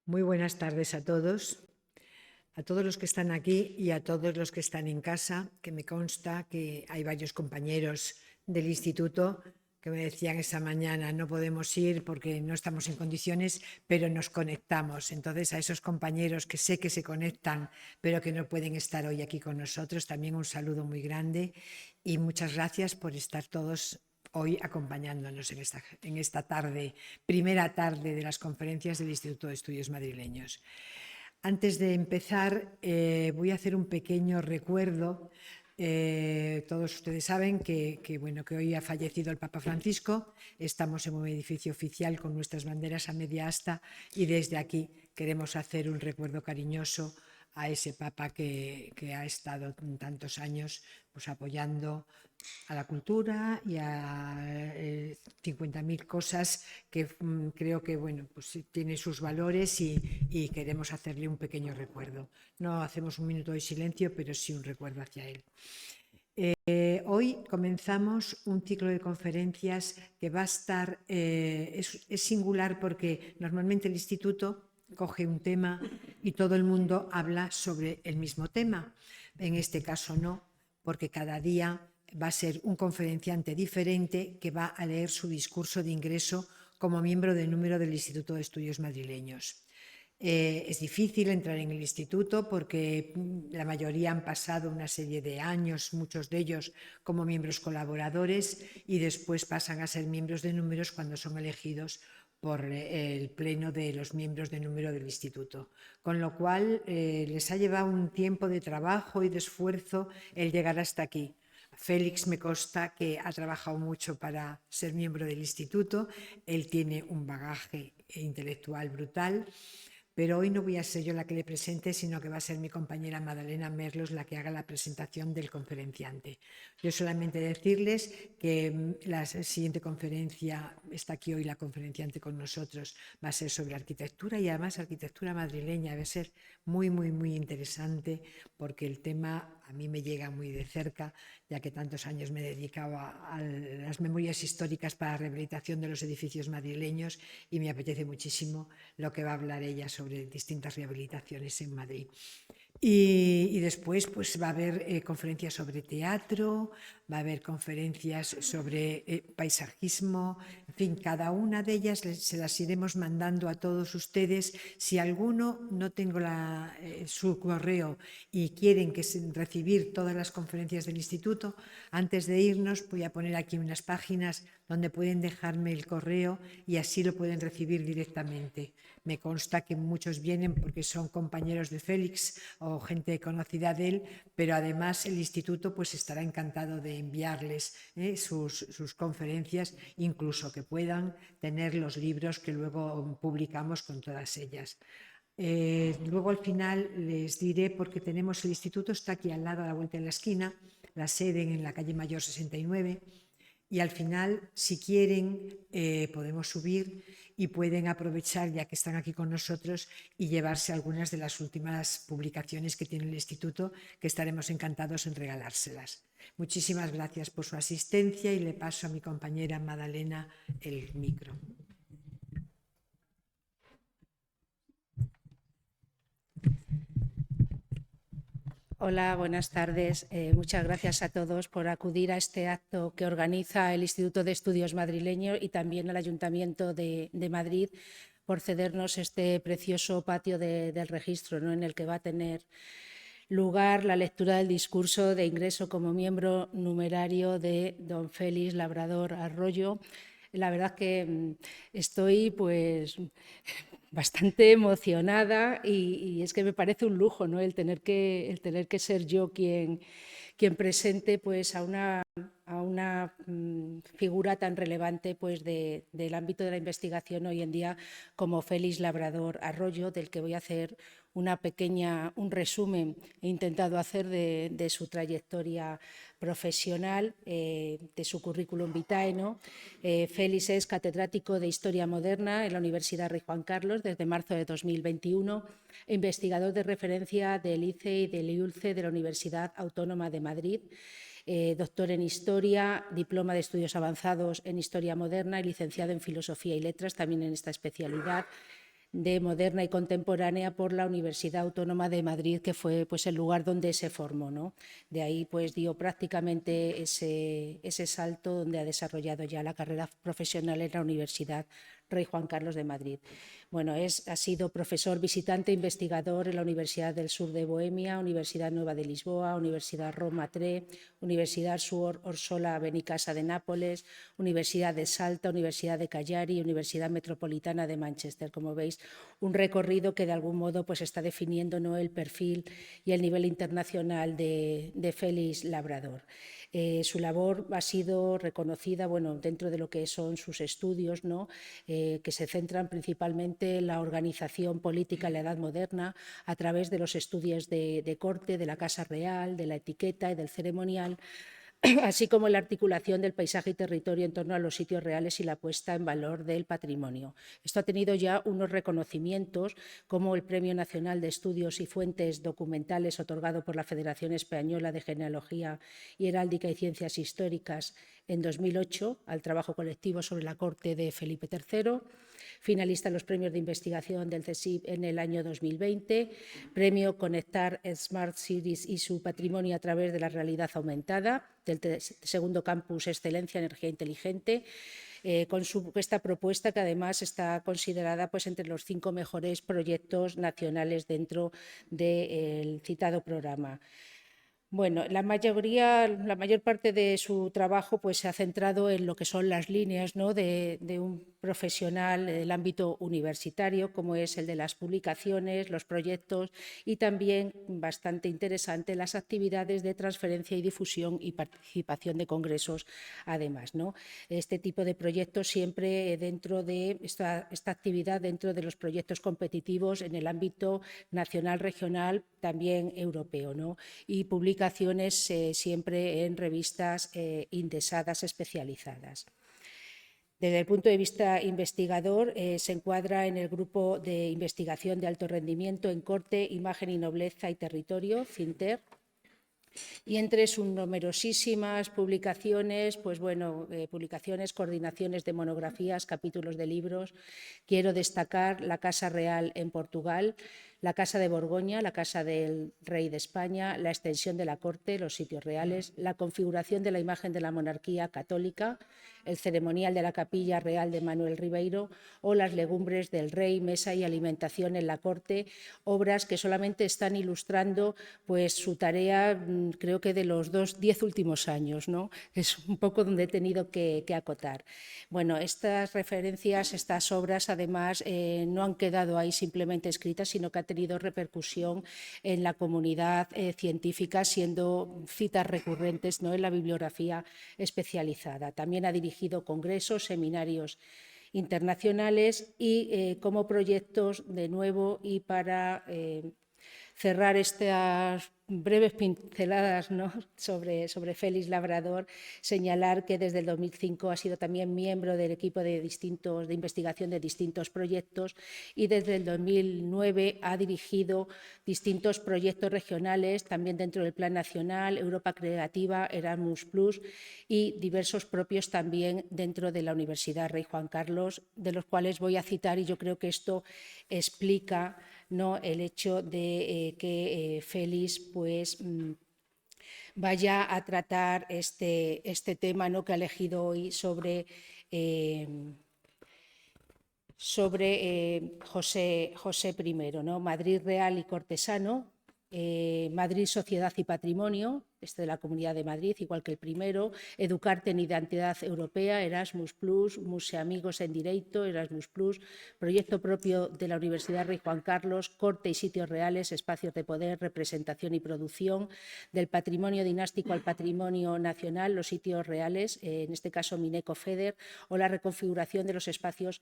Muy buenas tardes a todos los que están aquí y a todos los que están en casa, que me consta que hay varios compañeros del instituto que me decían esa mañana: no podemos ir porque no estamos en condiciones, pero nos conectamos. Entonces, a esos compañeros que sé que se conectan, pero que no pueden estar hoy aquí con nosotros, también un saludo muy grande y muchas gracias por estar todos hoy acompañándonos en esta tarde, primera tarde de las conferencias del Instituto de Estudios Madrileños. Antes de empezar, voy a hacer un pequeño recuerdo. Todos ustedes saben que hoy ha fallecido el Papa Francisco. Estamos en un edificio oficial con nuestras banderas a media asta y desde aquí queremos hacer un recuerdo cariñoso a ese Papa que ha estado tantos años apoyando a la cultura y a 50.000 cosas que creo que tiene sus valores y queremos hacerle un pequeño recuerdo. No hacemos un minuto de silencio, pero sí un recuerdo hacia él. Hoy comenzamos un ciclo de conferencias que va a estar, es singular porque normalmente el instituto coge un tema y todo el mundo habla sobre el mismo tema. En este caso no, porque cada día va a ser un conferenciante diferente que va a leer su discurso de ingreso como miembro del número del Instituto de Estudios Madrileños. Es difícil entrar en el instituto porque la mayoría han pasado una serie de años, muchos de ellos como miembros colaboradores, y después pasan a ser miembros de números cuando son elegidos por el pleno de los miembros de número del instituto. Con lo cual les ha llevado un tiempo de trabajo y de esfuerzo el llegar hasta aquí. Félix me consta que ha trabajado mucho para ser miembro del instituto. Él tiene un bagaje intelectual brutal. Pero hoy no voy a ser yo la que le presente, sino que va a ser mi compañera Madalena Merlos la que haga la presentación del conferenciante. Yo solamente decirles que la siguiente conferencia, está aquí hoy la conferenciante con nosotros, va a ser sobre arquitectura y además arquitectura madrileña. Va a ser muy, muy, muy interesante porque el tema a mí me llega muy de cerca, ya que tantos años me he dedicado a las memorias históricas para la rehabilitación de los edificios madrileños y me apetece muchísimo lo que va a hablar ella sobre distintas rehabilitaciones en Madrid. Y después va a haber conferencias sobre teatro, va a haber conferencias sobre paisajismo, en fin, cada una de ellas se las iremos mandando a todos ustedes. Si alguno no tengo su correo y quieren recibir todas las conferencias del instituto, antes de irnos voy a poner aquí unas páginas donde pueden dejarme el correo y así lo pueden recibir directamente. Me consta que muchos vienen porque son compañeros de Félix o gente conocida de él, pero además el instituto estará encantado de enviarles sus conferencias, incluso que puedan tener los libros que luego publicamos con todas ellas. Luego al final les diré, porque tenemos el instituto, está aquí al lado, a la vuelta de la esquina, la sede en la calle Mayor 69, y al final, si quieren, podemos subir y pueden aprovechar, ya que están aquí con nosotros, y llevarse algunas de las últimas publicaciones que tiene el instituto, que estaremos encantados en regalárselas. Muchísimas gracias por su asistencia y le paso a mi compañera Madalena el micro. Hola, buenas tardes. Muchas gracias a todos por acudir a este acto que organiza el Instituto de Estudios Madrileños y también al Ayuntamiento de Madrid por cedernos este precioso patio del registro, ¿no?, en el que va a tener lugar la lectura del discurso de ingreso como miembro numerario de don Félix Labrador Arroyo. La verdad es que estoy bastante emocionada y es que me parece un lujo, ¿no?, el tener que ser yo quien presente a una figura tan relevante del ámbito de la investigación hoy en día como Félix Labrador Arroyo, del que voy a hacer un resumen he intentado hacer de su trayectoria profesional, de su currículum vitae, ¿no? Félix es catedrático de Historia Moderna en la Universidad Rey Juan Carlos desde marzo de 2021, investigador de referencia del ICE y del IULCE de la Universidad Autónoma de Madrid, doctor en Historia, diploma de estudios avanzados en Historia Moderna y licenciado en Filosofía y Letras, también en esta especialidad. de moderna y contemporánea por la Universidad Autónoma de Madrid, que fue pues, el lugar donde se formó, ¿no? De ahí pues dio prácticamente ese salto donde ha desarrollado ya la carrera profesional en la Universidad Rey Juan Carlos de Madrid. Bueno, ha sido profesor visitante e investigador en la Universidad del Sur de Bohemia, Universidad Nueva de Lisboa, Universidad Roma III, Universidad Suor Orsola Benicasa de Nápoles, Universidad de Salta, Universidad de Cagliari, Universidad Metropolitana de Manchester. Como veis, un recorrido que de algún modo pues, está definiendo, ¿no?, el perfil y el nivel internacional de Félix Labrador. Su labor ha sido reconocida dentro de lo que son sus estudios, ¿no?, que se centran principalmente en la organización política en la Edad Moderna a través de los estudios de corte, de la Casa Real, de la etiqueta y del ceremonial, así como la articulación del paisaje y territorio en torno a los sitios reales y la puesta en valor del patrimonio. Esto ha tenido ya unos reconocimientos, como el Premio Nacional de Estudios y Fuentes Documentales otorgado por la Federación Española de Genealogía y Heráldica y Ciencias Históricas en 2008 al trabajo colectivo sobre la corte de Felipe III, finalista en los premios de investigación del CSIC en el año 2020, premio Conectar Smart Cities y su patrimonio a través de la realidad aumentada, del segundo campus Excelencia Energía Inteligente, con esta propuesta que además está considerada pues, entre los 5 mejores proyectos nacionales dentro del citado programa. Bueno, la mayor parte de su trabajo pues, se ha centrado en lo que son las líneas, ¿no?, de un profesional del ámbito universitario, como es el de las publicaciones, los proyectos y también, bastante interesante, las actividades de transferencia y difusión y participación de congresos, además, ¿no? Este tipo de proyectos siempre dentro de esta actividad, dentro de los proyectos competitivos en el ámbito nacional, regional, también europeo, ¿no? Y publicaciones siempre en revistas indexadas especializadas. Desde el punto de vista investigador, se encuadra en el grupo de investigación de alto rendimiento en corte, imagen y nobleza y territorio, CINTER, y entre sus numerosísimas publicaciones, publicaciones, coordinaciones de monografías, capítulos de libros, quiero destacar la Casa Real en Portugal, la Casa de Borgoña, la Casa del Rey de España, la extensión de la corte, los sitios reales, la configuración de la imagen de la monarquía católica, el ceremonial de la Capilla Real de Manuel Ribeiro o las legumbres del rey, mesa y alimentación en la corte, obras que solamente están ilustrando pues, su tarea, creo que de los 10 últimos años, ¿no? Es un poco donde he tenido que acotar. Bueno, estas referencias, estas obras, además, no han quedado ahí simplemente escritas, sino que han tenido repercusión en la comunidad científica, siendo citas recurrentes, ¿no?, en la bibliografía especializada. También ha dirigido congresos, seminarios internacionales y como proyectos, de nuevo, y para cerrar estas breves pinceladas, ¿no?, sobre Félix Labrador, señalar que desde el 2005 ha sido también miembro del equipo de investigación de distintos proyectos y desde el 2009 ha dirigido distintos proyectos regionales, también dentro del Plan Nacional, Europa Creativa, Erasmus+, y diversos propios también dentro de la Universidad Rey Juan Carlos, de los cuales voy a citar, y yo creo que esto explica, ¿no?, el hecho de que Félix pues, vaya a tratar este tema, ¿no?, que ha elegido hoy sobre José I, ¿no? Madrid Real y Cortesano, Madrid Sociedad y Patrimonio, de la Comunidad de Madrid, igual que el primero, Educarte en Identidad Europea, Erasmus+, Museamigos en Direito, Erasmus+, proyecto propio de la Universidad Rey Juan Carlos, Corte y Sitios Reales, Espacios de Poder, Representación y Producción, del patrimonio dinástico al patrimonio nacional, los sitios reales, en este caso Mineco FEDER, o la reconfiguración de los espacios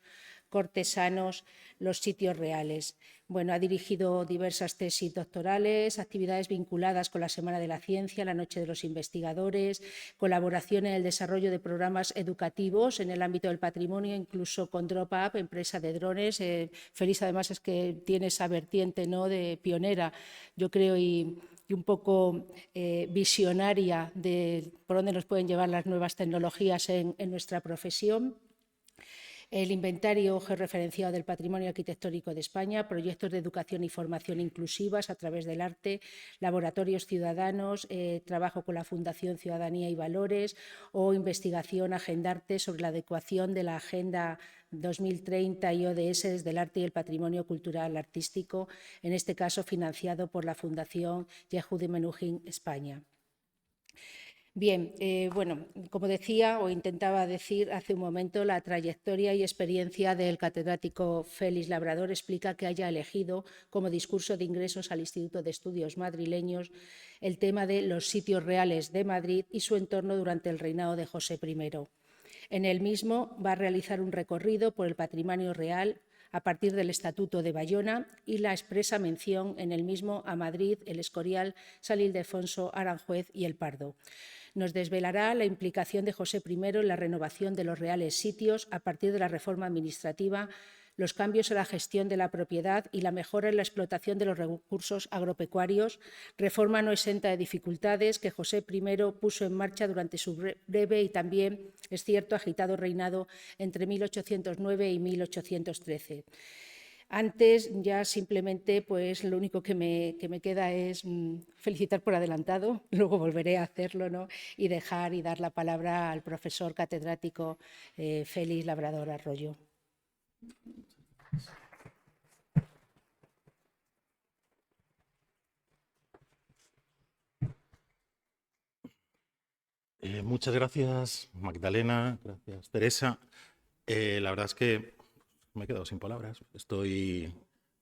cortesanos, los sitios reales. Bueno, ha dirigido diversas tesis doctorales, actividades vinculadas con la Semana de la Ciencia, la Noche de los Investigadores, colaboración en el desarrollo de programas educativos en el ámbito del patrimonio, incluso con DropUp, empresa de drones. Félix, además, es que tiene esa vertiente, ¿no?, de pionera, yo creo, y un poco visionaria de por dónde nos pueden llevar las nuevas tecnologías en nuestra profesión. el inventario georreferenciado del patrimonio arquitectónico de España, proyectos de educación y formación inclusivas a través del arte, laboratorios ciudadanos, trabajo con la Fundación Ciudadanía y Valores o investigación Agendarte sobre la adecuación de la Agenda 2030 y ODS del arte y el patrimonio cultural artístico, en este caso financiado por la Fundación Yehudi Menuhin España. Bien, bueno, como decía o intentaba decir hace un momento, la trayectoria y experiencia del catedrático Félix Labrador explica que haya elegido como discurso de ingresos al Instituto de Estudios Madrileños el tema de los sitios reales de Madrid y su entorno durante el reinado de José I. En el mismo va a realizar un recorrido por el patrimonio real a partir del Estatuto de Bayona y la expresa mención en el mismo a Madrid, el Escorial, San Ildefonso, Aranjuez y el Pardo. Nos desvelará la implicación de José I en la renovación de los reales sitios a partir de la reforma administrativa, los cambios en la gestión de la propiedad y la mejora en la explotación de los recursos agropecuarios, reforma no exenta de dificultades que José I puso en marcha durante su breve y también, es cierto, agitado reinado entre 1809 y 1813. Antes, ya simplemente, pues lo único que me queda es felicitar por adelantado, luego volveré a hacerlo, ¿no? Y dejar y dar la palabra al profesor catedrático Félix Labrador Arroyo. Muchas gracias, Magdalena, gracias, Teresa. La verdad es que me he quedado sin palabras. Estoy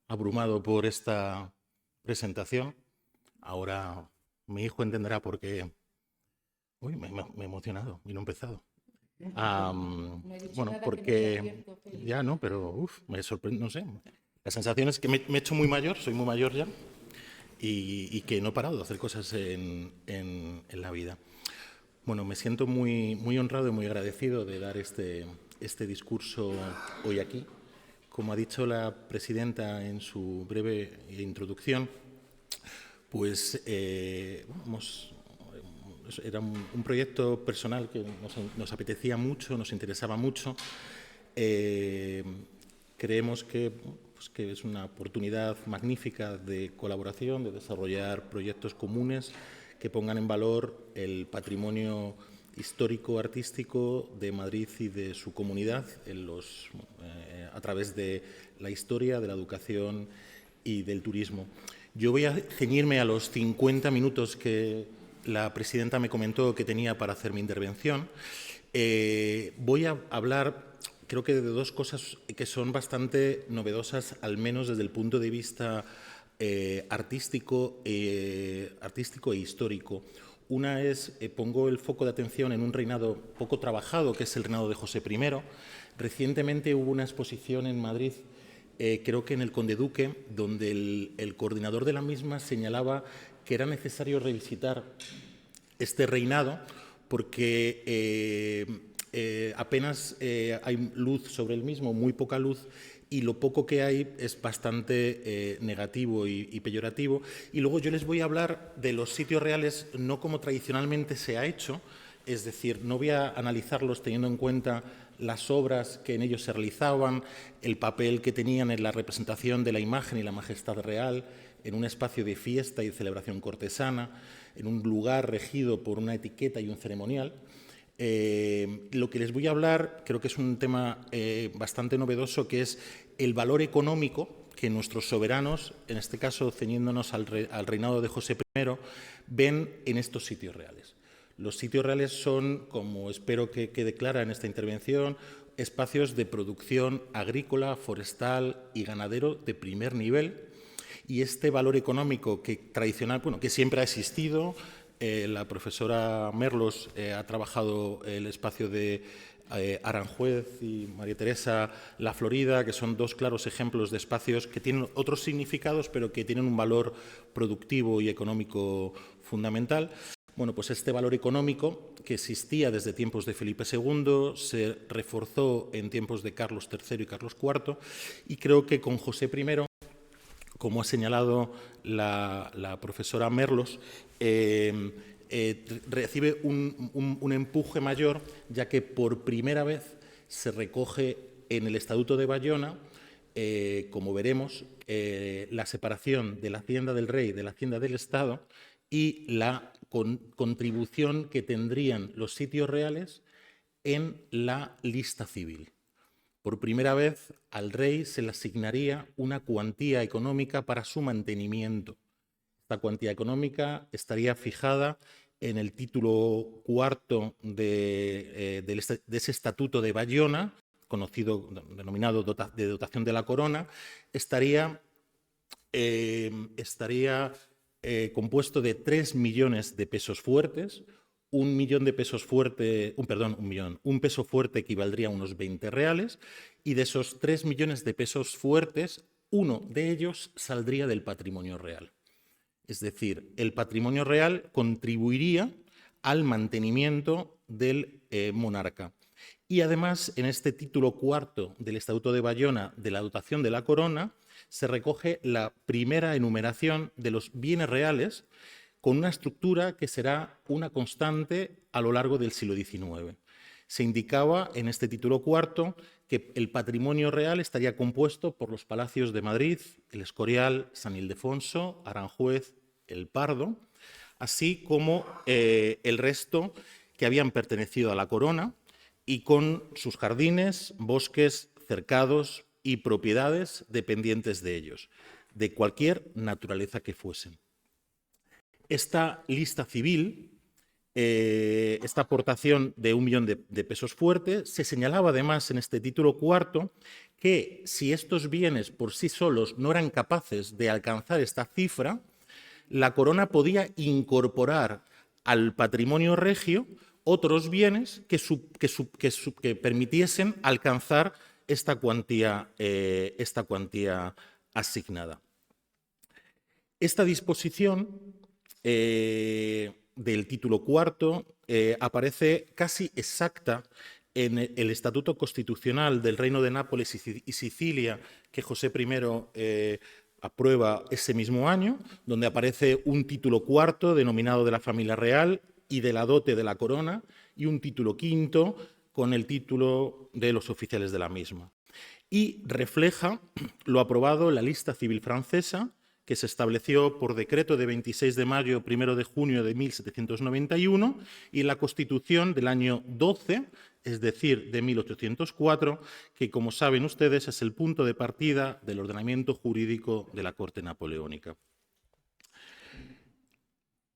abrumado por esta presentación. Ahora mi hijo entenderá por qué. Uy, me he emocionado y no he empezado. Bueno, porque ya no, pero me sorprende, no sé. La sensación es que me he hecho muy mayor, soy muy mayor ya, y que no he parado de hacer cosas en la vida. Bueno, me siento muy honrado y muy agradecido de dar este discurso hoy aquí. Como ha dicho la presidenta en su breve introducción, pues era un proyecto personal que nos apetecía mucho, nos interesaba mucho. Creemos que es una oportunidad magnífica de colaboración, de desarrollar proyectos comunes que pongan en valor el patrimonio histórico-artístico de Madrid y de su comunidad a través de la historia, de la educación y del turismo. Yo voy a ceñirme a los 50 minutos que la presidenta me comentó que tenía para hacer mi intervención. Voy a hablar, creo que de dos cosas que son bastante novedosas, al menos desde el punto de vista artístico e histórico. Una es, pongo el foco de atención en un reinado poco trabajado, que es el reinado de José I. Recientemente hubo una exposición en Madrid, creo que en el Conde Duque, donde el coordinador de la misma señalaba que era necesario revisitar este reinado porque apenas hay luz sobre el mismo, muy poca luz, y lo poco que hay es bastante negativo y peyorativo. Y luego yo les voy a hablar de los sitios reales no como tradicionalmente se ha hecho, es decir, no voy a analizarlos teniendo en cuenta las obras que en ellos se realizaban, el papel que tenían en la representación de la imagen y la majestad real, en un espacio de fiesta y celebración cortesana, en un lugar regido por una etiqueta y un ceremonial. Lo que les voy a hablar creo que es un tema bastante novedoso, que es el valor económico que nuestros soberanos, en este caso ceñiéndonos al reinado de José I, ven en estos sitios reales. Los sitios reales son, como espero que quede clara en esta intervención, espacios de producción agrícola, forestal y ganadero de primer nivel, y este valor económico que que siempre ha existido. La profesora Merlos ha trabajado el espacio de Aranjuez y María Teresa La Florida, que son dos claros ejemplos de espacios que tienen otros significados, pero que tienen un valor productivo y económico fundamental. Bueno, pues este valor económico, que existía desde tiempos de Felipe II, se reforzó en tiempos de Carlos III y Carlos IV, y creo que con José I, como ha señalado la profesora Merlos, recibe un empuje mayor, ya que por primera vez se recoge en el Estatuto de Bayona, como veremos, la separación de la hacienda del rey de la hacienda del Estado y la contribución que tendrían los sitios reales en la lista civil. Por primera vez al rey se le asignaría una cuantía económica para su mantenimiento. Esta cuantía económica estaría fijada en el título cuarto de ese Estatuto de Bayona, denominado de dotación de la corona, estaría compuesto de 3 millones de pesos fuertes. Un peso fuerte equivaldría a unos 20 reales, y de esos 3 millones de pesos fuertes, uno de ellos saldría del patrimonio real. Es decir, el patrimonio real contribuiría al mantenimiento del monarca. Y además, en este título cuarto del Estatuto de Bayona de la dotación de la corona, se recoge la primera enumeración de los bienes reales, con una estructura que será una constante a lo largo del siglo XIX. Se indicaba en este título cuarto que el patrimonio real estaría compuesto por los palacios de Madrid, el Escorial, San Ildefonso, Aranjuez, el Pardo, así como el resto que habían pertenecido a la corona, y con sus jardines, bosques, cercados y propiedades dependientes de ellos, de cualquier naturaleza que fuesen. Esta lista civil, esta aportación de 1 millón de pesos fuertes, se señalaba además en este título cuarto que si estos bienes por sí solos no eran capaces de alcanzar esta cifra, la corona podía incorporar al patrimonio regio otros bienes que permitiesen alcanzar esta cuantía asignada. Esta disposición del título cuarto aparece casi exacta en el Estatuto Constitucional del Reino de Nápoles y Sicilia, que José I aprueba ese mismo año, donde aparece un título cuarto denominado de la familia real y de la dote de la corona, y un título quinto con el título de los oficiales de la misma. Y refleja lo aprobado en la lista civil francesa, que se estableció por decreto de 26 de mayo, 1 de junio de 1791, y la Constitución del año 12, es decir, de 1804, que, como saben ustedes, es el punto de partida del ordenamiento jurídico de la Corte napoleónica.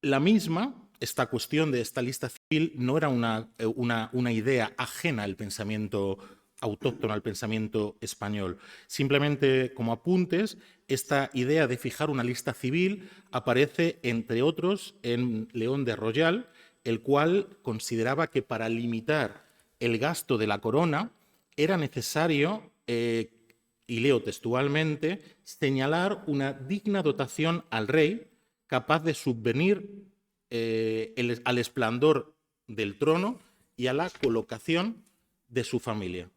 La misma, esta cuestión de esta lista civil, no era una idea ajena al pensamiento autóctono, al pensamiento español. Simplemente, como apuntes, esta idea de fijar una lista civil aparece, entre otros, en León de Royal, el cual consideraba que para limitar el gasto de la corona era necesario, y leo textualmente, señalar una digna dotación al rey capaz de subvenir al esplendor del trono y a la colocación de su familia.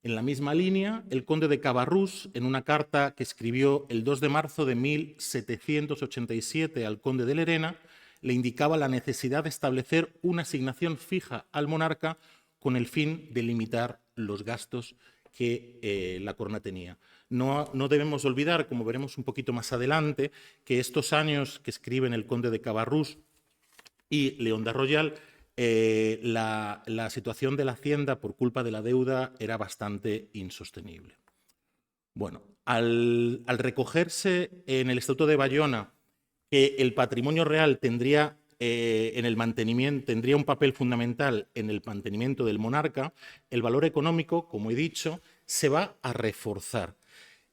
En la misma línea, el conde de Cabarrús, en una carta que escribió el 2 de marzo de 1787 al conde de Lerena, le indicaba la necesidad de establecer una asignación fija al monarca con el fin de limitar los gastos que la corona tenía. No debemos olvidar, como veremos un poquito más adelante, que estos años que escriben el conde de Cabarrús y León de Royal, la situación de la hacienda por culpa de la deuda era bastante insostenible. Bueno, al recogerse en el Estatuto de Bayona que el patrimonio real tendría un papel fundamental en el mantenimiento del monarca, el valor económico, como he dicho, se va a reforzar.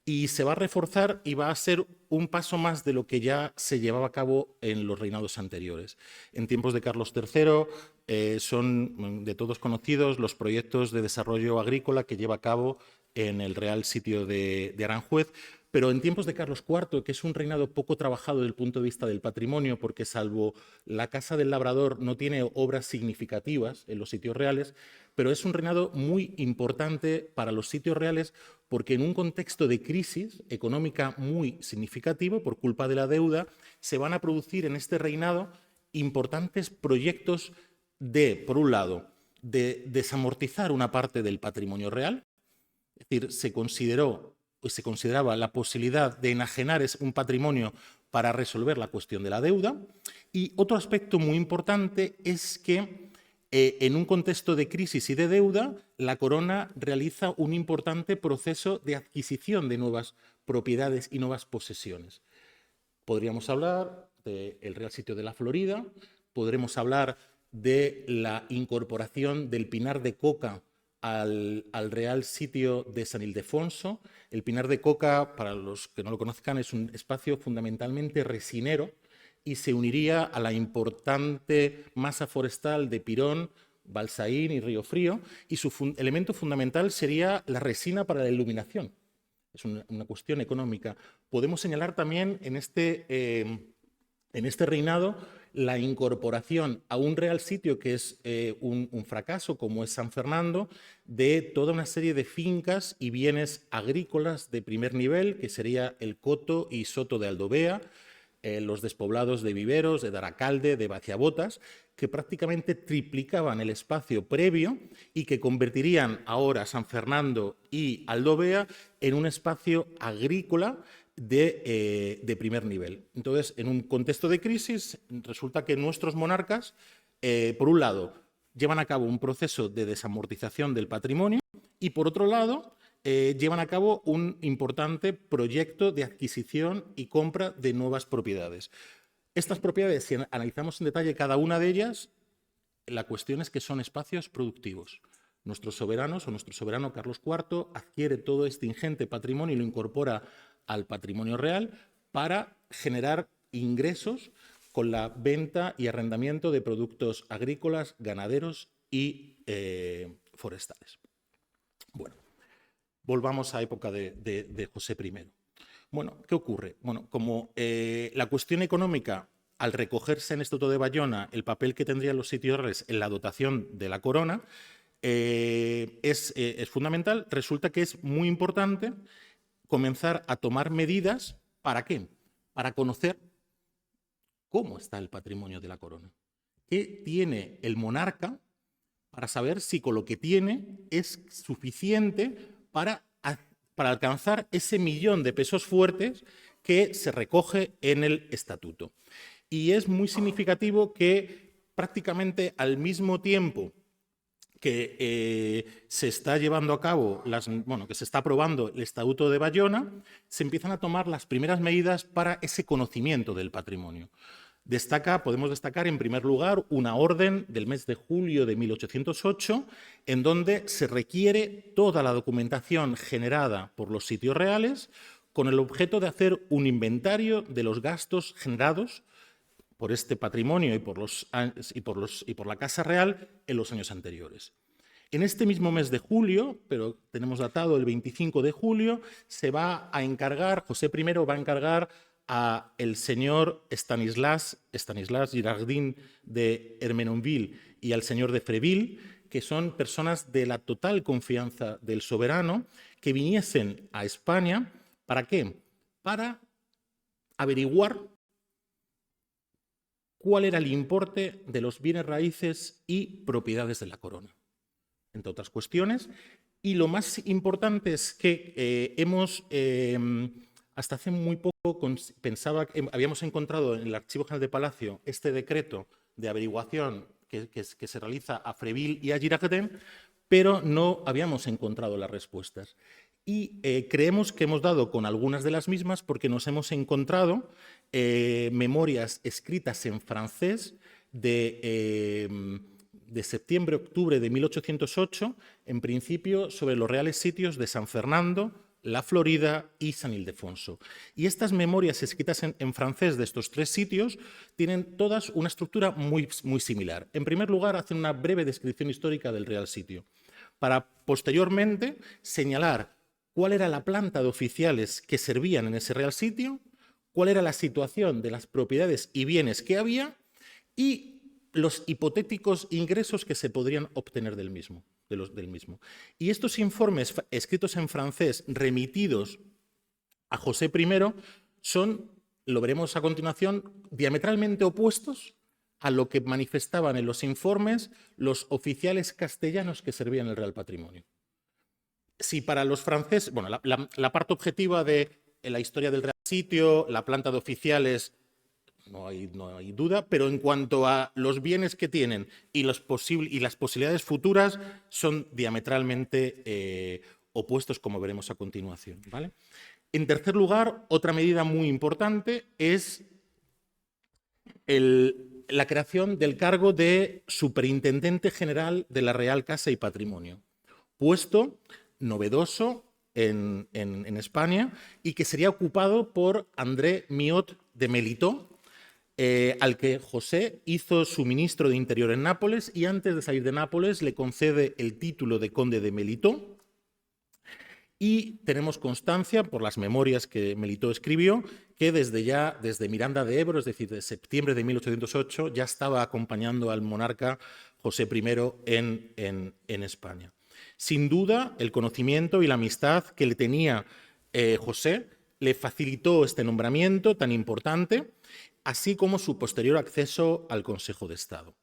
Y se va a reforzar y va a ser un paso más de lo que ya se llevaba a cabo en los reinados anteriores. En tiempos de Carlos III son de todos conocidos los proyectos de desarrollo agrícola que lleva a cabo en el Real Sitio de Aranjuez, pero en tiempos de Carlos IV, que es un reinado poco trabajado desde el punto de vista del patrimonio, porque salvo la Casa del Labrador no tiene obras significativas en los sitios reales, pero es un reinado muy importante para los sitios reales porque en un contexto de crisis económica muy significativo por culpa de la deuda, se van a producir en este reinado importantes proyectos de, por un lado, de desamortizar una parte del patrimonio real, Es decir, se consideraba la posibilidad de enajenar un patrimonio para resolver la cuestión de la deuda. Y otro aspecto muy importante es que en un contexto de crisis y de deuda, la Corona realiza un importante proceso de adquisición de nuevas propiedades y nuevas posesiones. Podríamos hablar del Real Sitio de la Florida, podremos hablar de la incorporación del Pinar de Coca al Real Sitio de San Ildefonso. El Pinar de Coca, para los que no lo conozcan, es un espacio fundamentalmente resinero y se uniría a la importante masa forestal de Pirón, Balsaín y Río Frío, y su elemento fundamental sería la resina para la iluminación. Es una cuestión económica. Podemos señalar también en este reinado la incorporación a un real sitio que es un fracaso, como es San Fernando, de toda una serie de fincas y bienes agrícolas de primer nivel, que sería el Coto y Soto de Aldovea, los despoblados de Viveros, de Daracalde, de Vaciabotas, que prácticamente triplicaban el espacio previo y que convertirían ahora San Fernando y Aldovea en un espacio agrícola de primer nivel. Entonces, en un contexto de crisis, resulta que nuestros monarcas, por un lado, llevan a cabo un proceso de desamortización del patrimonio y, por otro lado, llevan a cabo un importante proyecto de adquisición y compra de nuevas propiedades. Estas propiedades, si analizamos en detalle cada una de ellas, la cuestión es que son espacios productivos. Nuestros soberanos o nuestro soberano Carlos IV adquiere todo este ingente patrimonio y lo incorpora al patrimonio real para generar ingresos con la venta y arrendamiento de productos agrícolas, ganaderos y forestales. Bueno, volvamos a época de José I. Bueno, ¿qué ocurre? Bueno, como la cuestión económica, al recogerse en Estatuto de Bayona el papel que tendrían los sitios reales en la dotación de la corona, es fundamental. Resulta que es muy importante comenzar a tomar medidas. ¿Para qué? Para conocer cómo está el patrimonio de la corona. ¿Qué tiene el monarca para saber si con lo que tiene es suficiente para alcanzar ese 1.000.000 de pesos fuertes que se recoge en el estatuto? Y es muy significativo que prácticamente al mismo tiempo que se está llevando a cabo, que se está aprobando el Estatuto de Bayona, se empiezan a tomar las primeras medidas para ese conocimiento del patrimonio. Podemos destacar en primer lugar una orden del mes de julio de 1808 en donde se requiere toda la documentación generada por los sitios reales con el objeto de hacer un inventario de los gastos generados por este patrimonio y por la Casa Real en los años anteriores. En este mismo mes de julio, pero tenemos datado el 25 de julio, José I va a encargar a el señor Stanislas Girardin de Ermenonville y al señor de Freville, que son personas de la total confianza del soberano, que viniesen a España. ¿Para qué? Para averiguar cuál era el importe de los bienes raíces y propiedades de la corona, entre otras cuestiones. Y lo más importante es que hasta hace muy poco pensaba que habíamos encontrado en el Archivo General de Palacio este decreto de averiguación que se realiza a Freville y a Girardin, pero no habíamos encontrado las respuestas. Y creemos que hemos dado con algunas de las mismas porque nos hemos encontrado memorias escritas en francés de septiembre-octubre de 1808, en principio sobre los reales sitios de San Fernando, la Florida y San Ildefonso. Y estas memorias escritas en francés de estos tres sitios tienen todas una estructura muy, muy similar. En primer lugar, hacen una breve descripción histórica del real sitio, para posteriormente señalar cuál era la planta de oficiales que servían en ese real sitio, cuál era la situación de las propiedades y bienes que había y los hipotéticos ingresos que se podrían obtener del mismo. Y estos informes escritos en francés remitidos a José I son, lo veremos a continuación, diametralmente opuestos a lo que manifestaban en los informes los oficiales castellanos que servían el Real Patrimonio. si para los franceses, bueno, la parte objetiva de la historia del Real Sitio, la planta de oficiales, no hay duda, pero en cuanto a los bienes que tienen y las posibilidades futuras son diametralmente opuestos, como veremos a continuación, ¿vale? En tercer lugar, otra medida muy importante es la creación del cargo de Superintendente General de la Real Casa y Patrimonio, puesto novedoso en España y que sería ocupado por André Miot de Melitó, al que José hizo su ministro de Interior en Nápoles y antes de salir de Nápoles le concede el título de conde de Melitó. Y tenemos constancia, por las memorias que Melitó escribió, que desde Miranda de Ebro, es decir, de septiembre de 1808, ya estaba acompañando al monarca José I en España. Sin duda, el conocimiento y la amistad que le tenía José le facilitó este nombramiento tan importante, así como su posterior acceso al Consejo de Estado.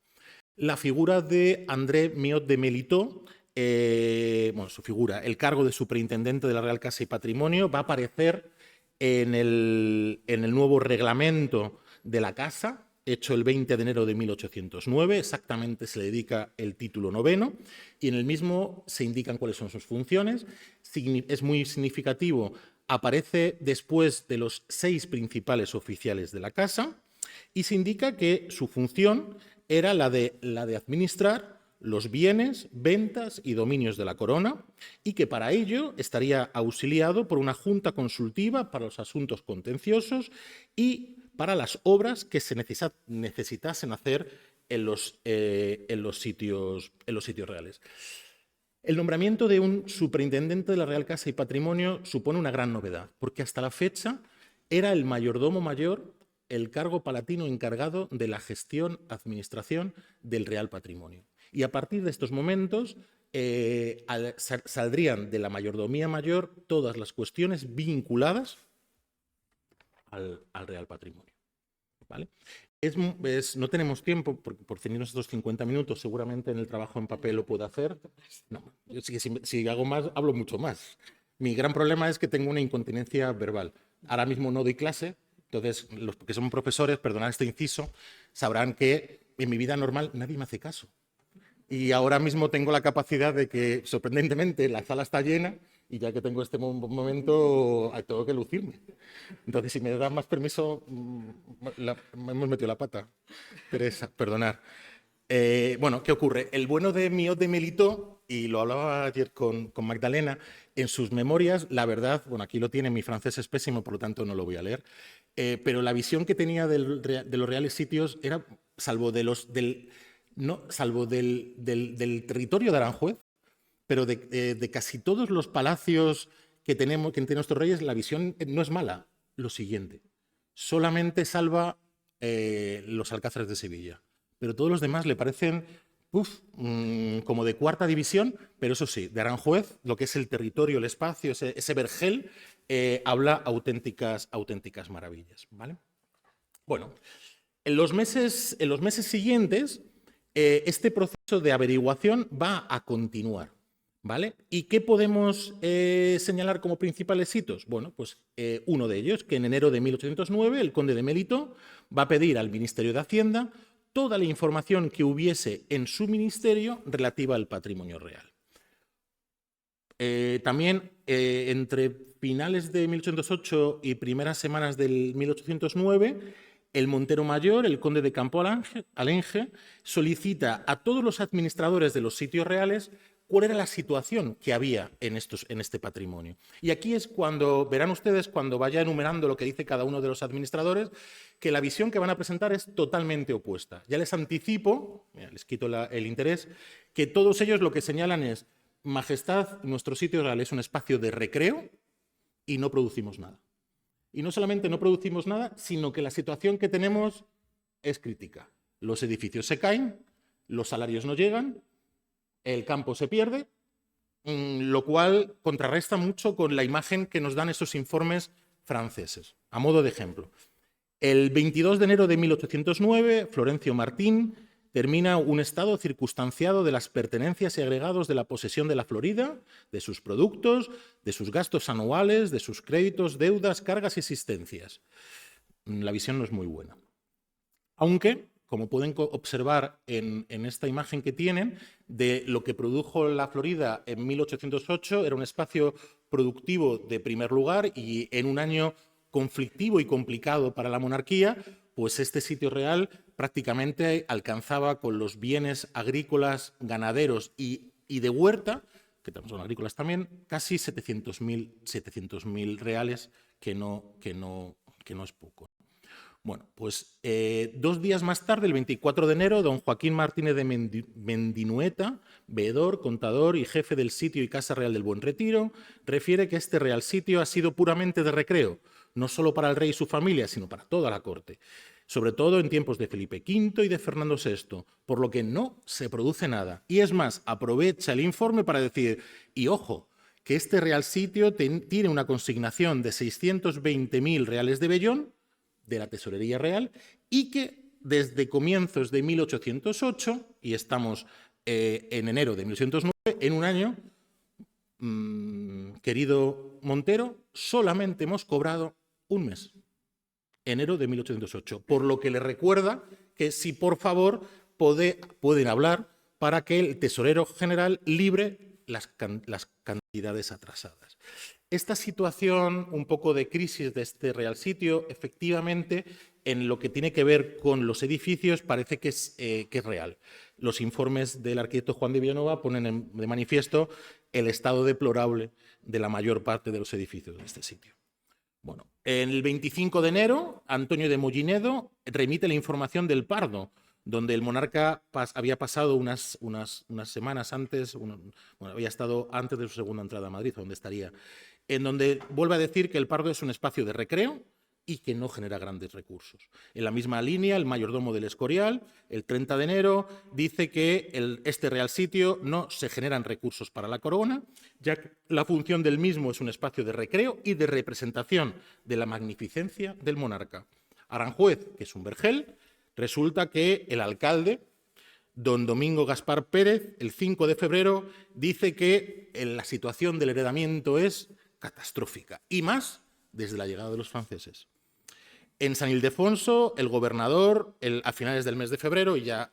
La figura de André Miot de Melitó, su figura, el cargo de superintendente de la Real Casa y Patrimonio, va a aparecer en el nuevo reglamento de la Casa, hecho el 20 de enero de 1809, exactamente se le dedica el título noveno, y en el mismo se indican cuáles son sus funciones. Es muy significativo, aparece después de los 6 principales oficiales de la Casa, y se indica que su función era la de administrar los bienes, ventas y dominios de la corona, y que para ello estaría auxiliado por una junta consultiva para los asuntos contenciosos y para las obras que se necesitasen hacer en los sitios reales. El nombramiento de un superintendente de la Real Casa y Patrimonio supone una gran novedad, porque hasta la fecha era el mayordomo mayor el cargo palatino encargado de la gestión, administración del Real Patrimonio. Y a partir de estos momentos saldrían de la mayordomía mayor todas las cuestiones vinculadas al Real Patrimonio, ¿vale? No tenemos tiempo, porque por tener estos 50 minutos, seguramente en el trabajo en papel lo puedo hacer. No, si hago más, hablo mucho más. Mi gran problema es que tengo una incontinencia verbal. Ahora mismo no doy clase, entonces los que son profesores, perdonad este inciso, sabrán que en mi vida normal nadie me hace caso. Y ahora mismo tengo la capacidad de que, sorprendentemente, la sala está llena y ya que tengo este momento, tengo que lucirme. Entonces, si me das más permiso, hemos metido la pata. Teresa, perdonar. Bueno, ¿qué ocurre? El bueno de Miot de Melitó, y lo hablaba ayer con Magdalena, en sus memorias, la verdad, bueno, aquí lo tiene, mi francés es pésimo, por lo tanto no lo voy a leer, pero la visión que tenía de los reales sitios era, salvo del territorio de Aranjuez, pero de casi todos los palacios que tienen nuestros reyes, la visión no es mala. Lo siguiente, solamente salva los alcázares de Sevilla, pero todos los demás le parecen como de cuarta división, pero eso sí, de Aranjuez, lo que es el territorio, el espacio, ese vergel, habla auténticas maravillas, ¿vale? Bueno, en los meses siguientes, este proceso de averiguación va a continuar, ¿vale? ¿Y qué podemos señalar como principales hitos? Bueno, pues uno de ellos, que en enero de 1809 el conde de Melitó va a pedir al Ministerio de Hacienda toda la información que hubiese en su ministerio relativa al patrimonio real. También entre finales de 1808 y primeras semanas del 1809, el Montero Mayor, el conde de Campo Alenge, solicita a todos los administradores de los sitios reales cuál era la situación que había en este patrimonio. Y aquí es cuando, verán ustedes, cuando vaya enumerando lo que dice cada uno de los administradores, que la visión que van a presentar es totalmente opuesta. Ya les anticipo, les quito el interés, que todos ellos lo que señalan es: Majestad, nuestro sitio real es un espacio de recreo y no producimos nada. Y no solamente no producimos nada, sino que la situación que tenemos es crítica. Los edificios se caen, los salarios no llegan, el campo se pierde, lo cual contrarresta mucho con la imagen que nos dan esos informes franceses. A modo de ejemplo, el 22 de enero de 1809, Florencio Martín termina un estado circunstanciado de las pertenencias y agregados de la posesión de la Florida, de sus productos, de sus gastos anuales, de sus créditos, deudas, cargas y existencias. La visión no es muy buena. Aunque, como pueden observar en esta imagen que tienen, de lo que produjo la Florida en 1808, era un espacio productivo de primer lugar y en un año conflictivo y complicado para la monarquía, pues este sitio real prácticamente alcanzaba con los bienes agrícolas, ganaderos y de huerta, que son agrícolas también, casi 700.000 reales, que no es poco. Bueno, pues 2 días más tarde, el 24 de enero, don Joaquín Martínez de Mendinueta, veedor, contador y jefe del sitio y Casa Real del Buen Retiro, refiere que este real sitio ha sido puramente de recreo, no solo para el rey y su familia, sino para toda la corte, sobre todo en tiempos de Felipe V y de Fernando VI, por lo que no se produce nada. Y es más, aprovecha el informe para decir, y ojo, que este real sitio tiene una consignación de 620.000 reales de vellón, de la Tesorería Real, y que desde comienzos de 1808, y estamos en enero de 1809, en un año, querido Montero, solamente hemos cobrado un mes, enero de 1808, por lo que le recuerda que si por favor pueden hablar para que el tesorero general libre las cantidades atrasadas. Esta situación un poco de crisis de este real sitio, efectivamente, en lo que tiene que ver con los edificios, parece que es real. Los informes del arquitecto Juan de Villanova ponen de manifiesto el estado deplorable de la mayor parte de los edificios de este sitio. Bueno, el 25 de enero, Antonio de Mollinedo remite la información del Pardo, donde el monarca había pasado unas semanas antes, había estado antes de su segunda entrada a Madrid, donde estaría, en donde vuelve a decir que el Pardo es un espacio de recreo y que no genera grandes recursos. En la misma línea, el mayordomo del Escorial, el 30 de enero, dice que este real sitio no se generan recursos para la corona, ya que la función del mismo es un espacio de recreo y de representación de la magnificencia del monarca. Aranjuez, que es un vergel, resulta que el alcalde, don Domingo Gaspar Pérez, el 5 de febrero, dice que la situación del heredamiento es catastrófica, y más desde la llegada de los franceses. En San Ildefonso, el gobernador, a finales del mes de febrero, ya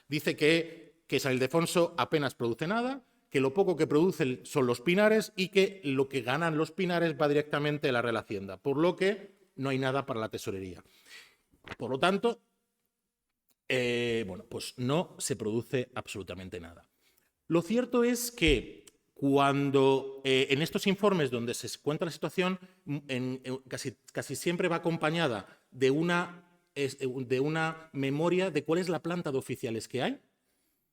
dice que San Ildefonso apenas produce nada, que lo poco que produce son los pinares y que lo que ganan los pinares va directamente a la Real Hacienda, por lo que no hay nada para la tesorería. Por lo tanto, pues no se produce absolutamente nada. Lo cierto es que cuando en estos informes donde se cuenta la situación, casi siempre va acompañada de una memoria de cuál es la planta de oficiales que hay,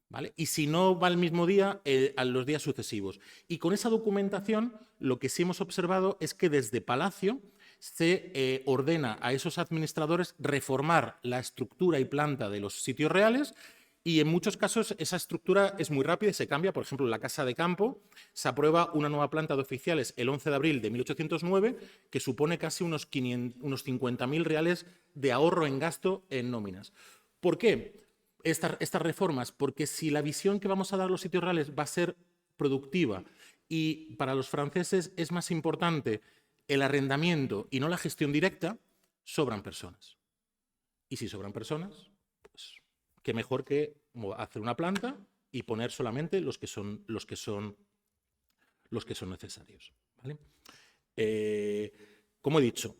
¿vale? Y si no va el mismo día, a los días sucesivos. Y con esa documentación lo que sí hemos observado es que desde Palacio se ordena a esos administradores reformar la estructura y planta de los sitios reales, y en muchos casos esa estructura es muy rápida y se cambia. Por ejemplo, en la Casa de Campo se aprueba una nueva planta de oficiales el 11 de abril de 1809 que supone casi unos 50.000 reales de ahorro en gasto en nóminas. ¿Por qué estas reformas? Porque si la visión que vamos a dar a los sitios reales va a ser productiva y para los franceses es más importante el arrendamiento y no la gestión directa, sobran personas. Y si sobran personas, pues qué mejor que hacer una planta y poner solamente los que son necesarios, ¿vale? Como he dicho,